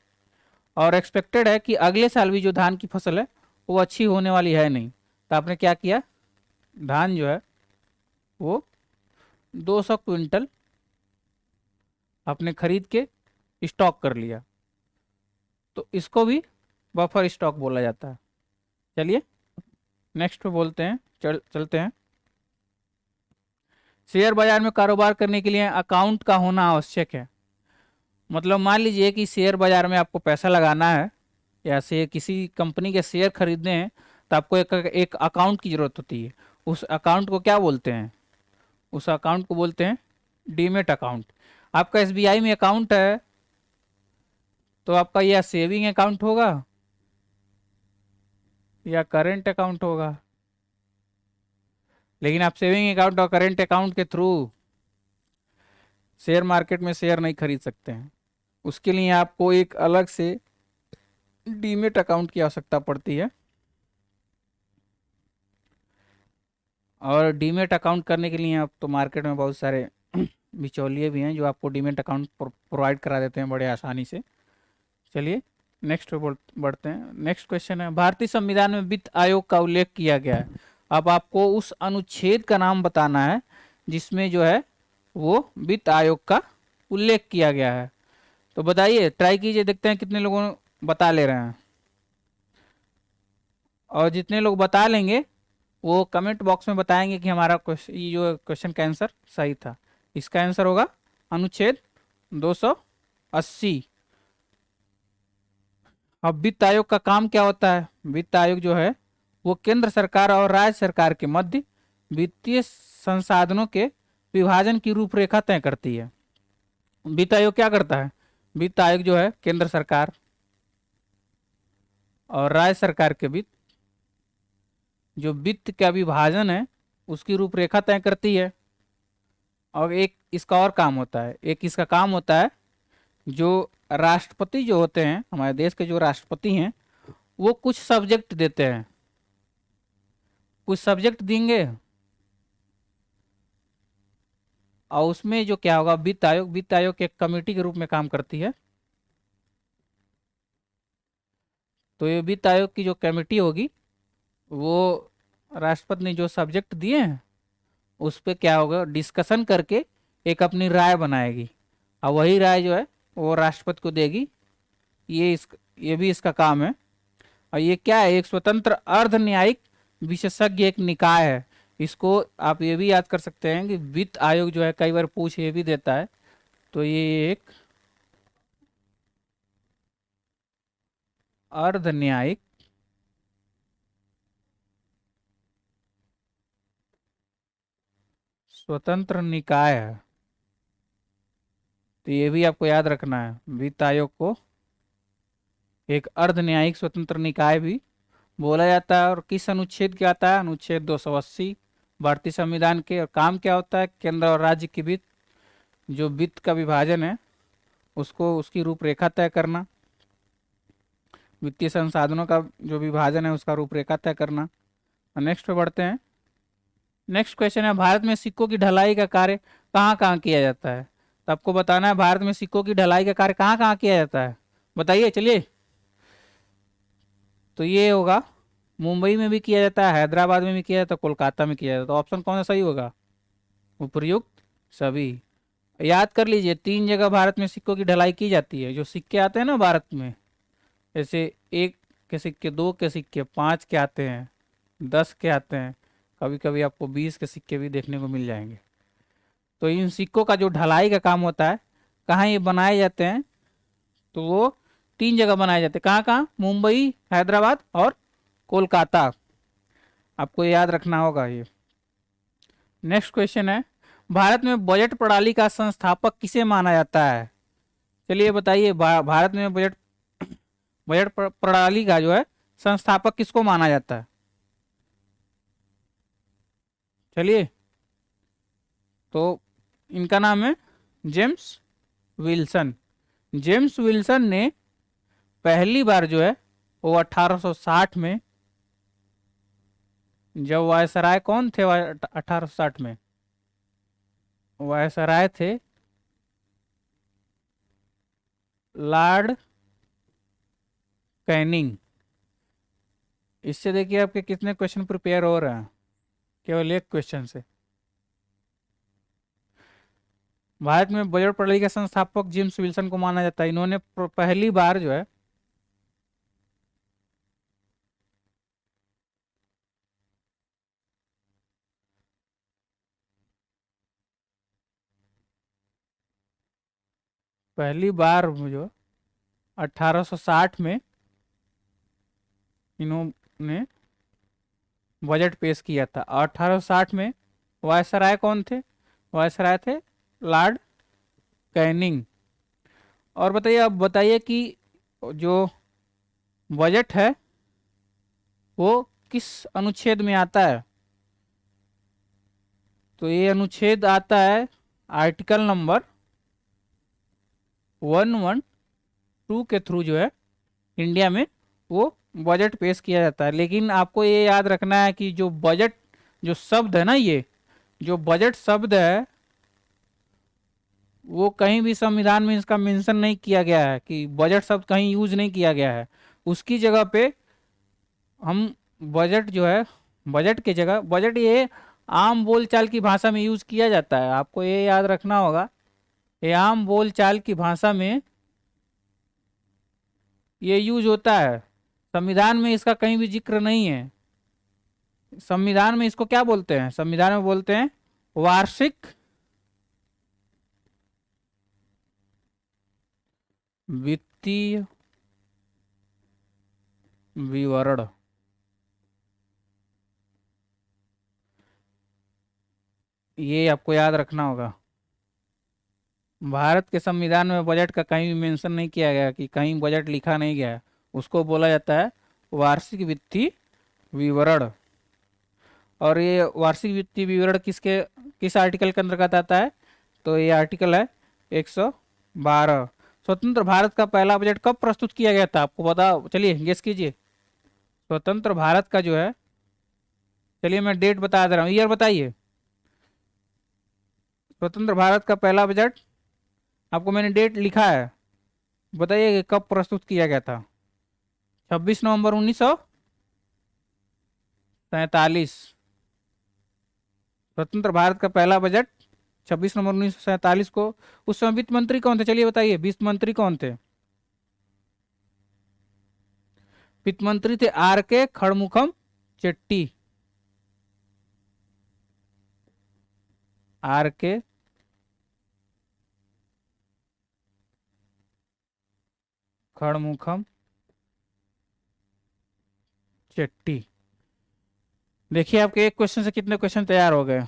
और एक्सपेक्टेड है कि अगले साल भी जो धान की फसल है वो अच्छी होने वाली है नहीं, तो आपने क्या किया, धान जो है वो 200 क्विंटल आपने खरीद के स्टॉक कर लिया। तो इसको भी बफर स्टॉक बोला जाता है। चलिए नेक्स्ट पे बोलते हैं, चलते हैं। शेयर बाजार में कारोबार करने के लिए अकाउंट का होना आवश्यक है। मतलब मान लीजिए कि शेयर बाजार में आपको पैसा लगाना है, या से किसी कंपनी के शेयर खरीदने हैं, तो आपको एक अकाउंट की जरूरत होती है। उस अकाउंट को क्या बोलते हैं? उस अकाउंट को बोलते हैं डीमेट अकाउंट। आपका एसबीआई में अकाउंट है तो आपका यह सेविंग अकाउंट होगा या करेंट अकाउंट होगा? लेकिन आप सेविंग अकाउंट और करेंट अकाउंट के थ्रू शेयर मार्केट में शेयर नहीं खरीद सकते हैं। उसके लिए आपको एक अलग से डीमेट अकाउंट की आवश्यकता पड़ती है, और डीमेट अकाउंट करने के लिए आप तो मार्केट में बहुत सारे बिचौलिए भी हैं जो आपको डीमेट अकाउंट प्रोवाइड करा देते हैं बड़े आसानी से। चलिए नेक्स्ट पे बढ़ते हैं। नेक्स्ट क्वेश्चन है, भारतीय संविधान में वित्त आयोग का उल्लेख किया गया है। अब आपको उस अनुच्छेद का नाम बताना है जिसमें जो है वो वित्त आयोग का उल्लेख किया गया है। तो बताइए, ट्राई कीजिए, देखते हैं कितने लोगों बता ले रहे हैं। और जितने लोग बता लेंगे वो कमेंट बॉक्स में बताएंगे कि हमारा ये जो क्वेश्चन का आंसर सही था। इसका आंसर होगा अनुच्छेद 280। अब वित्त आयोग का काम क्या होता है? वित्त आयोग जो है वो केंद्र सरकार और राज्य सरकार के मध्य वित्तीय संसाधनों के विभाजन की रूपरेखा तय करती है। वित्त आयोग क्या करता है? वित्त आयोग जो है केंद्र सरकार और राज्य सरकार के बीच जो वित्त का विभाजन है उसकी रूपरेखा तय करती है। और एक इसका और काम होता है, एक इसका काम होता है जो राष्ट्रपति जो होते हैं, हमारे देश के जो राष्ट्रपति हैं, वो कुछ सब्जेक्ट देते हैं, कुछ सब्जेक्ट देंगे, और उसमें जो क्या होगा, वित्त आयोग एक कमेटी के रूप में काम करती है। तो ये वित्त आयोग की जो कमेटी होगी वो राष्ट्रपति ने जो सब्जेक्ट दिए हैं उस पे क्या होगा, डिस्कशन करके एक अपनी राय बनाएगी और वही राय जो है वो राष्ट्रपति को देगी। ये भी इसका काम है। और ये क्या है, एक स्वतंत्र अर्ध न्यायिक विशेषज्ञ एक निकाय है। इसको आप ये भी याद कर सकते हैं कि वित्त आयोग जो है कई बार पूछ ये भी देता है। तो ये एक अर्ध न्यायिक स्वतंत्र निकाय है। तो ये भी आपको याद रखना है, वित्त आयोग को एक अर्ध न्यायिक स्वतंत्र निकाय भी बोला जाता है। और किस अनुच्छेद के आता है, अनुच्छेद 280 भारतीय संविधान के। और काम क्या होता है, केंद्र और राज्य के बीच जो वित्त का विभाजन है उसको, उसकी रूपरेखा तय करना, वित्तीय संसाधनों का जो विभाजन है उसका रूपरेखा तय करना। नेक्स्ट पे बढ़ते हैं। नेक्स्ट क्वेश्चन है, भारत में सिक्कों की ढलाई का कार्य कहाँ कहाँ किया जाता है। तो आपको बताना है भारत में सिक्कों की ढलाई का कार्य कहाँ कहाँ किया जाता है, बताइए चलिए। तो ये होगा, मुंबई में भी किया जाता है, हैदराबाद में भी किया जाता है, कोलकाता में किया जाता है। तो ऑप्शन कौन सा सही होगा, उपर्युक्त सभी। याद कर लीजिए 3 जगह भारत में सिक्कों की ढलाई की जाती है। जो सिक्के आते हैं ना भारत में, जैसे 1 के सिक्के, 2 के सिक्के, 5 के आते हैं, 10 के आते हैं, कभी कभी आपको 20 के सिक्के भी देखने को मिल जाएंगे। तो इन सिक्कों का जो ढलाई का काम होता है, कहाँ ये बनाए जाते हैं, तो वो 3 जगह बनाए जाते हैं। कहाँ कहाँ, मुंबई, हैदराबाद और कोलकाता। आपको याद रखना होगा ये। नेक्स्ट क्वेश्चन है, भारत में बजट प्रणाली का संस्थापक किसे माना जाता है। चलिए बताइए, भारत में बजट बजट प्रणाली का जो है संस्थापक किसको माना जाता है। चलिए, तो इनका नाम है जेम्स विल्सन। जेम्स विल्सन ने पहली बार जो है वो 1860 में, जब वायसराय कौन थे 1860 में, वायसराय थे लॉर्ड कैनिंग। इससे देखिए आपके कितने क्वेश्चन प्रिपेयर हो रहे हैं, केवल एक क्वेश्चन से। भारत में बजट प्रणाली का संस्थापक जेम्स विल्सन को माना जाता है। इन्होंने पहली बार जो है पहली बार जो 1860 में इन्होंने बजट पेश किया था। 1860 में वायसराय कौन थे, वायसराय थे लॉर्ड कैनिंग। और बताइए, अब बताइए कि जो बजट है वो किस अनुच्छेद में आता है। तो ये अनुच्छेद आता है आर्टिकल नंबर 112 के थ्रू जो है इंडिया में वो बजट पेश किया जाता है। लेकिन आपको ये याद रखना है कि जो बजट, जो शब्द है ना, ये जो बजट शब्द है वो कहीं भी संविधान में इसका मेंशन नहीं किया गया है, कि बजट शब्द कहीं यूज नहीं किया गया है। उसकी जगह पे हम बजट जो है, बजट की जगह, बजट ये आम बोलचाल की भाषा में यूज किया जाता है। आपको ये याद रखना होगा, ये आम बोलचाल की भाषा में ये यूज होता है। संविधान में इसका कहीं भी जिक्र नहीं है। संविधान में इसको क्या बोलते हैं, संविधान में बोलते हैं वार्षिक वित्तीय विवरण। ये आपको याद रखना होगा। भारत के संविधान में बजट का कहीं भी मेंशन नहीं किया गया, कि कहीं बजट लिखा नहीं गया है, उसको बोला जाता है वार्षिक वित्तीय विवरण। और ये वार्षिक वित्तीय विवरण किस आर्टिकल के अंतर्गत आता है, तो ये आर्टिकल है 112। स्वतंत्र भारत का पहला बजट कब प्रस्तुत किया गया था, आपको बता, चलिए गेस कीजिए। स्वतंत्र भारत का जो है, चलिए मैं डेट बता दे रहा हूँ, ईयर बताइए। स्वतंत्र भारत का पहला बजट, आपको मैंने डेट लिखा है, बताइए कि कब प्रस्तुत किया गया था। 26 नवंबर 1947 स्वतंत्र भारत का पहला बजट 26 नवंबर 1947 को। उस समय वित्त मंत्री कौन थे, चलिए बताइए, वित्त मंत्री कौन थे? वित्त मंत्री थे आर के खड़मुखम चेट्टी। आर के खड़मुखम चेट्टी। देखिए आपके एक क्वेश्चन से कितने क्वेश्चन तैयार हो गए।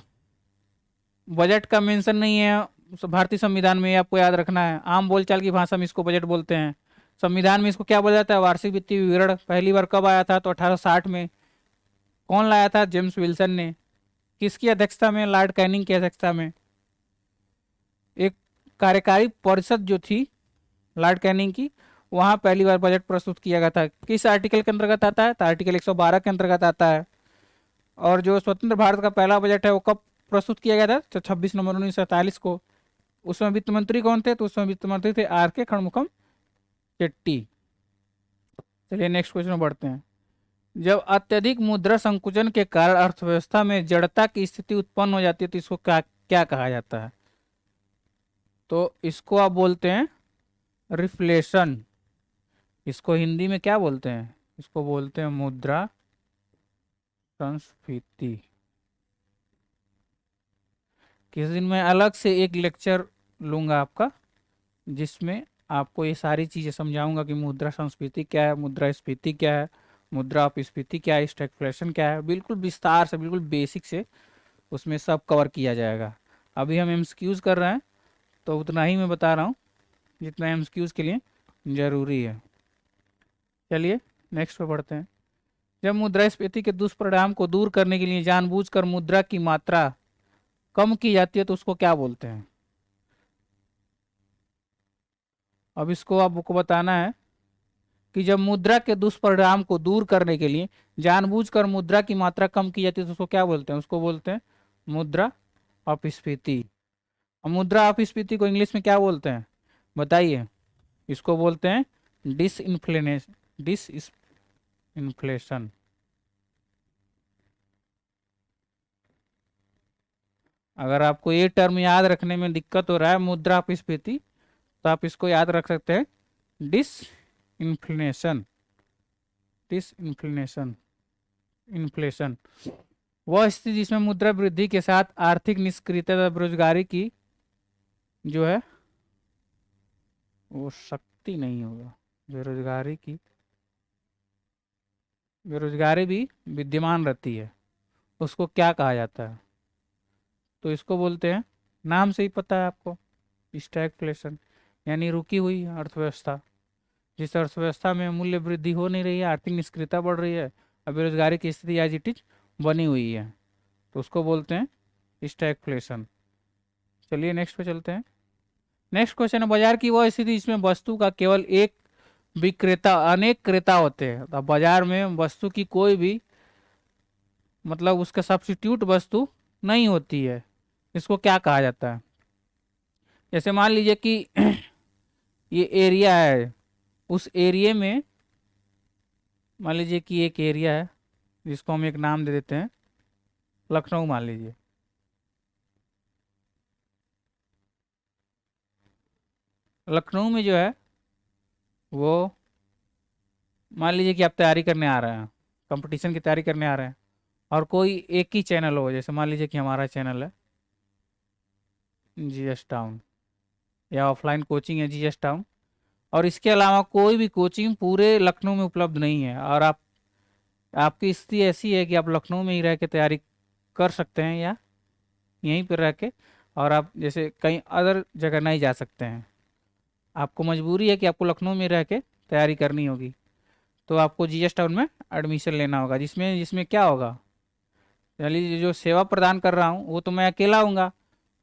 बजट का मेंशन नहीं है भारतीय संविधान में, ये आपको याद रखना है। आम बोलचाल की भाषा में इसको बजट बोलते हैं। संविधान में इसको क्या बोला जाता है, वार्षिक वित्तीय विवरण। पहली बार कब आया था, तो 1860 में। कौन लाया था, जेम्स विल्सन ने। किसकी अध्यक्षता में, लॉर्ड कैनिंग की अध्यक्षता में। एक कार्यकारी परिषद जो थी लॉर्ड कैनिंग की, वहां पहली बार बजट प्रस्तुत किया गया था। किस आर्टिकल के अंतर्गत आता है, तो आर्टिकल 112 के अंतर्गत आता है। और जो स्वतंत्र भारत का पहला बजट है वो कब प्रस्तुत किया गया था, तो 26 नवंबर 1947 को। उसमें वित्त मंत्री कौन थे, तो उसमें वित्त मंत्री थे आर के खड़मुखम चेट्टी। चलिए नेक्स्ट क्वेश्चन में बढ़ते हैं। जब अत्यधिक मुद्रा संकुचन के कारण अर्थव्यवस्था में जड़ता की स्थिति उत्पन्न हो जाती है तो इसको क्या क्या कहा जाता है, तो इसको आप बोलते हैं रिफ्लेशन। इसको हिंदी में क्या बोलते हैं, इसको बोलते हैं मुद्रा संस्फीति। किस दिन मैं अलग से एक लेक्चर लूंगा आपका, जिसमें आपको ये सारी चीजें समझाऊंगा कि मुद्रा संस्फीति क्या है, मुद्रास्फीति क्या है, मुद्रा अपस्फीति क्या है, स्टैगफ्लेशन क्या है, बिल्कुल विस्तार से, बिल्कुल बेसिक से उसमें सब कवर किया जाएगा। अभी हम एमसीक्यूज कर रहे हैं तो उतना ही मैं बता रहा हूँ जितना एमसीक्यूज के लिए जरूरी है। चलिए नेक्स्ट पे बढ़ते हैं। जब मुद्रास्फीति के दुष्परिणाम को दूर करने के लिए जानबूझकर मुद्रा की मात्रा कम की जाती है तो उसको क्या बोलते हैं। अब इसको आपको बताना है कि जब मुद्रा के दुष्परिणाम को दूर करने के लिए जानबूझकर मुद्रा की मात्रा कम की जाती है तो उसको क्या बोलते हैं, उसको बोलते हैं मुद्रा अपस्फीति। अब मुद्रा अपस्फीति को इंग्लिश में क्या बोलते हैं बताइए, इसको बोलते हैं डिसइंफ्लेशन। अगर आपको ये टर्म याद रखने में दिक्कत हो रहा है मुद्रा अपस्फीति, तो आप इसको याद रख सकते हैं डिसइंफ्लेशन। डिसइंफ्लेशन, इन्फ्लेशन वह स्थिति जिसमें मुद्रा वृद्धि के साथ आर्थिक निष्क्रियता तथा बेरोजगारी की जो है वो शक्ति नहीं होगा, बेरोजगारी भी विद्यमान रहती है, उसको क्या कहा जाता है, तो इसको बोलते हैं, नाम से ही पता है आपको, स्टैगफ्लेशन, यानी रुकी हुई अर्थव्यवस्था। जिस अर्थव्यवस्था में मूल्य वृद्धि हो नहीं रही है, आर्थिक निष्क्रियता बढ़ रही है और बेरोजगारी की स्थिति एज इट इज बनी हुई है, तो उसको बोलते हैं स्टैगफ्लेशन। चलिए नेक्स्ट पे चलते हैं। नेक्स्ट क्वेश्चन है, बाजार की वह स्थिति जिसमें वस्तु का केवल एक विक्रेता अनेक क्रेता होते हैं। तो बाजार में वस्तु की कोई भी मतलब उसका सब्स्टिट्यूट वस्तु नहीं होती है, इसको क्या कहा जाता है। जैसे मान लीजिए कि ये एरिया है, उस एरिया में मान लीजिए कि एक एरिया है जिसको हम एक नाम दे देते हैं लखनऊ मान लीजिए। लखनऊ में जो है वो मान लीजिए कि आप तैयारी करने आ रहे हैं, कंपटीशन की तैयारी करने आ रहे हैं, और कोई एक ही चैनल हो, जैसे मान लीजिए कि हमारा चैनल है जीएस टाउन, या ऑफलाइन कोचिंग है जीएस टाउन, और इसके अलावा कोई भी कोचिंग पूरे लखनऊ में उपलब्ध नहीं है, और आपकी स्थिति ऐसी है कि आप लखनऊ में ही रह के तैयारी कर सकते हैं या यहीं पर रह के, और आप जैसे कहीं अदर जगह नहीं जा सकते हैं, आपको मजबूरी है कि आपको लखनऊ में रह के तैयारी करनी होगी, तो आपको जीएस टाउन में एडमिशन लेना होगा, जिसमें जिसमें क्या होगा, यानी जो सेवा प्रदान कर रहा हूँ वो तो मैं अकेला हूँगा,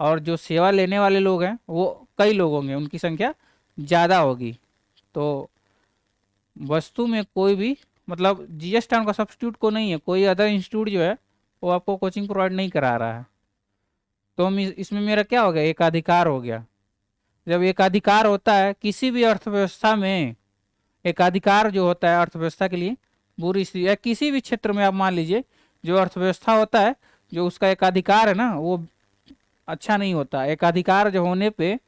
और जो सेवा लेने वाले लोग हैं वो कई लोग होंगे, उनकी संख्या ज़्यादा होगी। तो वस्तु में कोई भी मतलब जीएस टाउन का सब्स्टिट्यूट को नहीं है, कोई अदर इंस्टीट्यूट जो है वो आपको कोचिंग प्रोवाइड नहीं करा रहा है, तो हम इसमें मेरा क्या हो गया, एकाधिकार हो गया। जब एकाधिकार होता है किसी भी अर्थव्यवस्था में, एकाधिकार जो होता है अर्थव्यवस्था के लिए बुरी स्थिति, या किसी भी क्षेत्र में आप मान लीजिए जो अर्थव्यवस्था होता है, जो उसका एकाधिकार है ना, वो अच्छा नहीं होता। एकाधिकार जो होने पे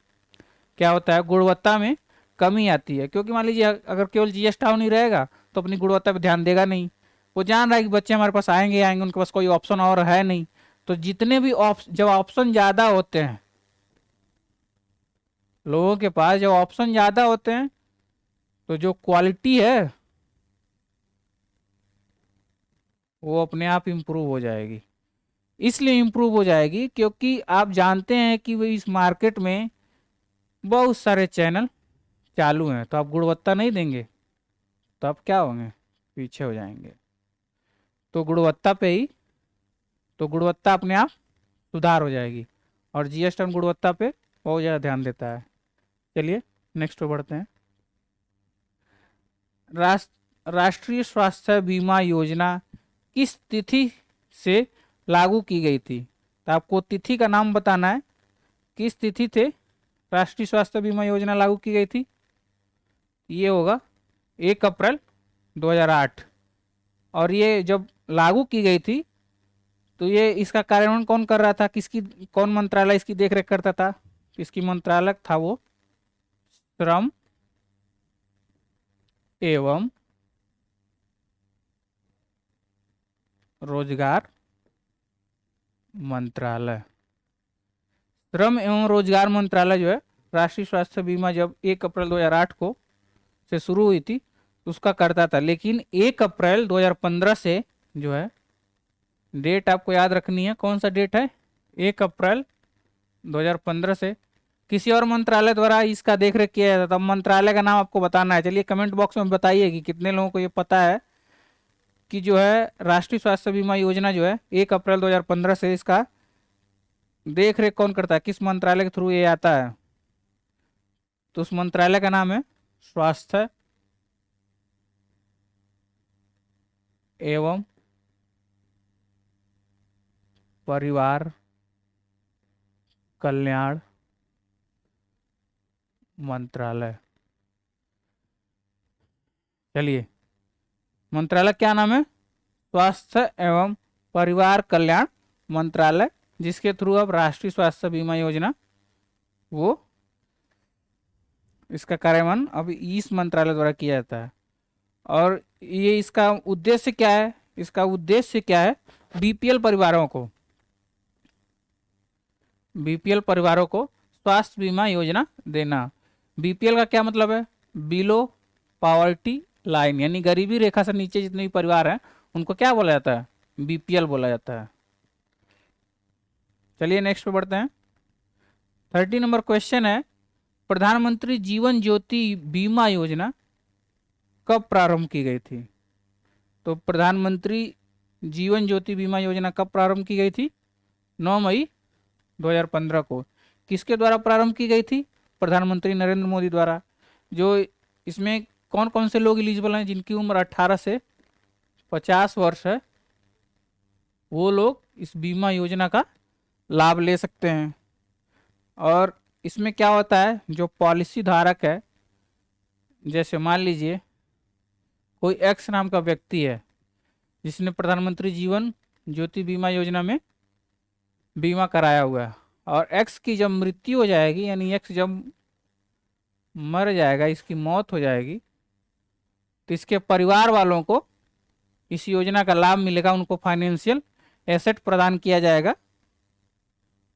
क्या होता है, गुणवत्ता में कमी आती है, क्योंकि मान लीजिए अगर केवल जीएस टाउन ही रहेगा तो अपनी गुणवत्ता पे ध्यान देगा नहीं। वो जान रहा है कि बच्चे हमारे पास आएंगे आएंगे, उनके पास कोई ऑप्शन और है नहीं। तो जितने भी जब ऑप्शन ज्यादा होते हैं, लोगों के पास जब ऑप्शन ज्यादा होते हैं, तो जो क्वालिटी है वो अपने आप इम्प्रूव हो जाएगी। इसलिए इम्प्रूव हो जाएगी क्योंकि आप जानते हैं कि वो इस मार्केट में बहुत सारे चैनल चालू हैं, तो आप गुणवत्ता नहीं देंगे तो आप क्या होंगे, पीछे हो जाएंगे। तो गुणवत्ता पे ही, तो गुणवत्ता अपने आप सुधार हो जाएगी, और जीएसटी गुणवत्ता पे बहुत ज़्यादा ध्यान देता है। चलिए नेक्स्ट पे बढ़ते हैं। राष्ट्रीय स्वास्थ्य बीमा योजना किस तिथि से लागू की गई थी? तो आपको तिथि का नाम बताना है, किस तिथि से राष्ट्रीय स्वास्थ्य बीमा योजना लागू की गई थी। ये होगा 1 अप्रैल 2008। और ये जब लागू की गई थी तो ये इसका कार्यान्वयन कौन कर रहा था, किसकी, कौन मंत्रालय इसकी देखरेख करता था? किसकी मंत्रालय था वो? श्रम एवं रोजगार मंत्रालय। श्रम एवं रोजगार मंत्रालय जो है, राष्ट्रीय स्वास्थ्य बीमा जब 1 अप्रैल 2008 को से शुरू हुई थी उसका करता था, लेकिन 1 अप्रैल 2015 से जो है, डेट आपको याद रखनी है, कौन सा डेट है, 1 अप्रैल 2015 से किसी और मंत्रालय द्वारा इसका देखरेख किया जाता था। तब मंत्रालय का नाम आपको बताना है। चलिए कमेंट बॉक्स में बताइए कि कितने लोगों को ये पता है कि जो है राष्ट्रीय स्वास्थ्य बीमा योजना जो है 1 अप्रैल 2015 से इसका देख रेख कौन करता है, किस मंत्रालय के थ्रू ये आता है? तो उस मंत्रालय का नाम है स्वास्थ्य एवं परिवार कल्याण मंत्रालय। चलिए, मंत्रालय क्या नाम है? स्वास्थ्य एवं परिवार कल्याण मंत्रालय, जिसके थ्रू अब राष्ट्रीय स्वास्थ्य बीमा योजना वो इसका कार्यान्वयन अब इस मंत्रालय द्वारा किया जाता है। और ये इसका उद्देश्य क्या है? इसका उद्देश्य क्या है? बीपीएल परिवारों को, बीपीएल परिवारों को स्वास्थ्य बीमा योजना देना। बीपीएल का क्या मतलब है? बिलो पॉवर्टी लाइन, यानी गरीबी रेखा से नीचे जितने भी परिवार हैं उनको क्या बोला जाता है? बीपीएल बोला जाता है। चलिए नेक्स्ट पे बढ़ते हैं। 30 नंबर क्वेश्चन है, प्रधानमंत्री जीवन ज्योति बीमा योजना कब प्रारंभ की गई थी? तो प्रधानमंत्री जीवन ज्योति बीमा योजना कब प्रारंभ की गई थी? 9 मई 2015 को। किसके द्वारा प्रारंभ की गई थी? प्रधानमंत्री नरेंद्र मोदी द्वारा। जो इसमें कौन कौन से लोग एलिजिबल हैं? जिनकी उम्र 18 से 50 वर्ष है, वो लोग इस बीमा योजना का लाभ ले सकते हैं। और इसमें क्या होता है, जो पॉलिसी धारक है, जैसे मान लीजिए कोई एक्स नाम का व्यक्ति है जिसने प्रधानमंत्री जीवन ज्योति बीमा योजना में बीमा कराया हुआ है, और एक्स की जब मृत्यु हो जाएगी, यानी एक्स जब मर जाएगा, इसकी मौत हो जाएगी, तो इसके परिवार वालों को इस योजना का लाभ मिलेगा, उनको फाइनेंशियल एसेट प्रदान किया जाएगा।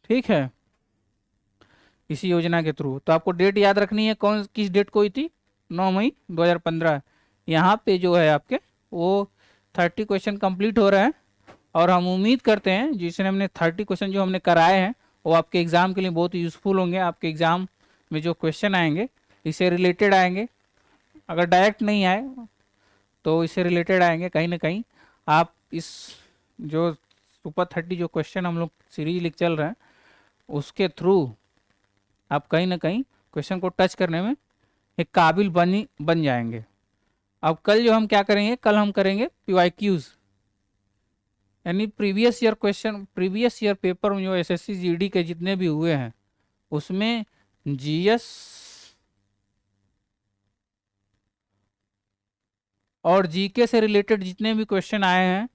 ठीक है, इसी योजना के थ्रू। तो आपको डेट याद रखनी है, कौन किस डेट को हुई थी? 9 मई 2015। यहाँ पे जो है आपके वो 30 क्वेश्चन कंप्लीट हो रहे हैं, और हम उम्मीद करते हैं जिसने हमने 30 क्वेश्चन जो हमने कराए हैं वो आपके एग्जाम के लिए बहुत यूजफुल होंगे। आपके एग्जाम में जो क्वेश्चन आएंगे इससे रिलेटेड आएंगे, अगर डायरेक्ट नहीं आए तो इससे रिलेटेड आएंगे कहीं ना कहीं। आप इस जो सुपर 30 जो क्वेश्चन हम लोग सीरीज लिख चल रहे हैं उसके थ्रू आप कहीं ना कहीं क्वेश्चन को टच करने में एक काबिल बन जाएंगे। अब कल जो हम क्या करेंगे, कल हम करेंगे पीवाईक्यूज, यानी previous year question, previous year paper में जो एसएससी जीडी के जितने भी हुए हैं उसमें जीएस और जीके से रिलेटेड जितने भी क्वेश्चन आए हैं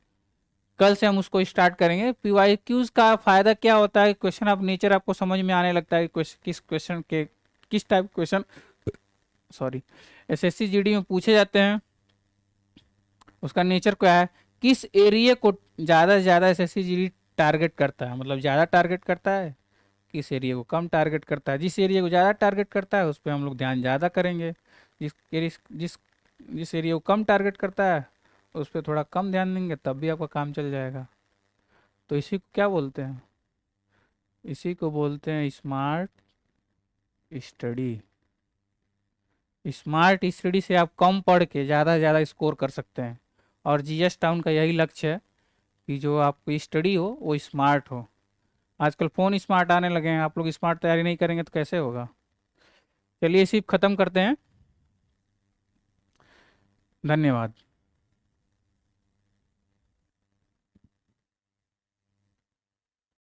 कल से हम उसको स्टार्ट करेंगे। पीवाईक्यूज का फायदा क्या होता है, क्वेश्चन ऑफ नेचर आपको समझ में आने लगता है, किस क्वेश्चन के किस type question sorry SSC GD में पूछे जाते हैं, उसका नेचर क्या है, किस एरिया को ज़्यादा से ज़्यादा एसएससी जीडी टारगेट करता है, मतलब ज़्यादा टारगेट करता है, किस एरिया को कम टारगेट करता है। जिस एरिया को ज़्यादा टारगेट करता है उस पर हम लोग ध्यान ज़्यादा करेंगे, जिस जिस एरिया को कम टारगेट करता है उस पर थोड़ा कम ध्यान देंगे, तब भी आपका काम चल जाएगा। तो इसी को क्या बोलते हैं, इसी को बोलते हैं स्मार्ट स्टडी। स्मार्ट स्टडी से आप कम पढ़ के ज़्यादा से ज़्यादा स्कोर कर सकते हैं। और जीएस टाउन का यही लक्ष्य है कि जो आपकी स्टडी हो वो स्मार्ट हो। आजकल फ़ोन स्मार्ट आने लगे हैं, आप लोग स्मार्ट तैयारी नहीं करेंगे तो कैसे होगा। चलिए इसी ख़त्म करते हैं, धन्यवाद।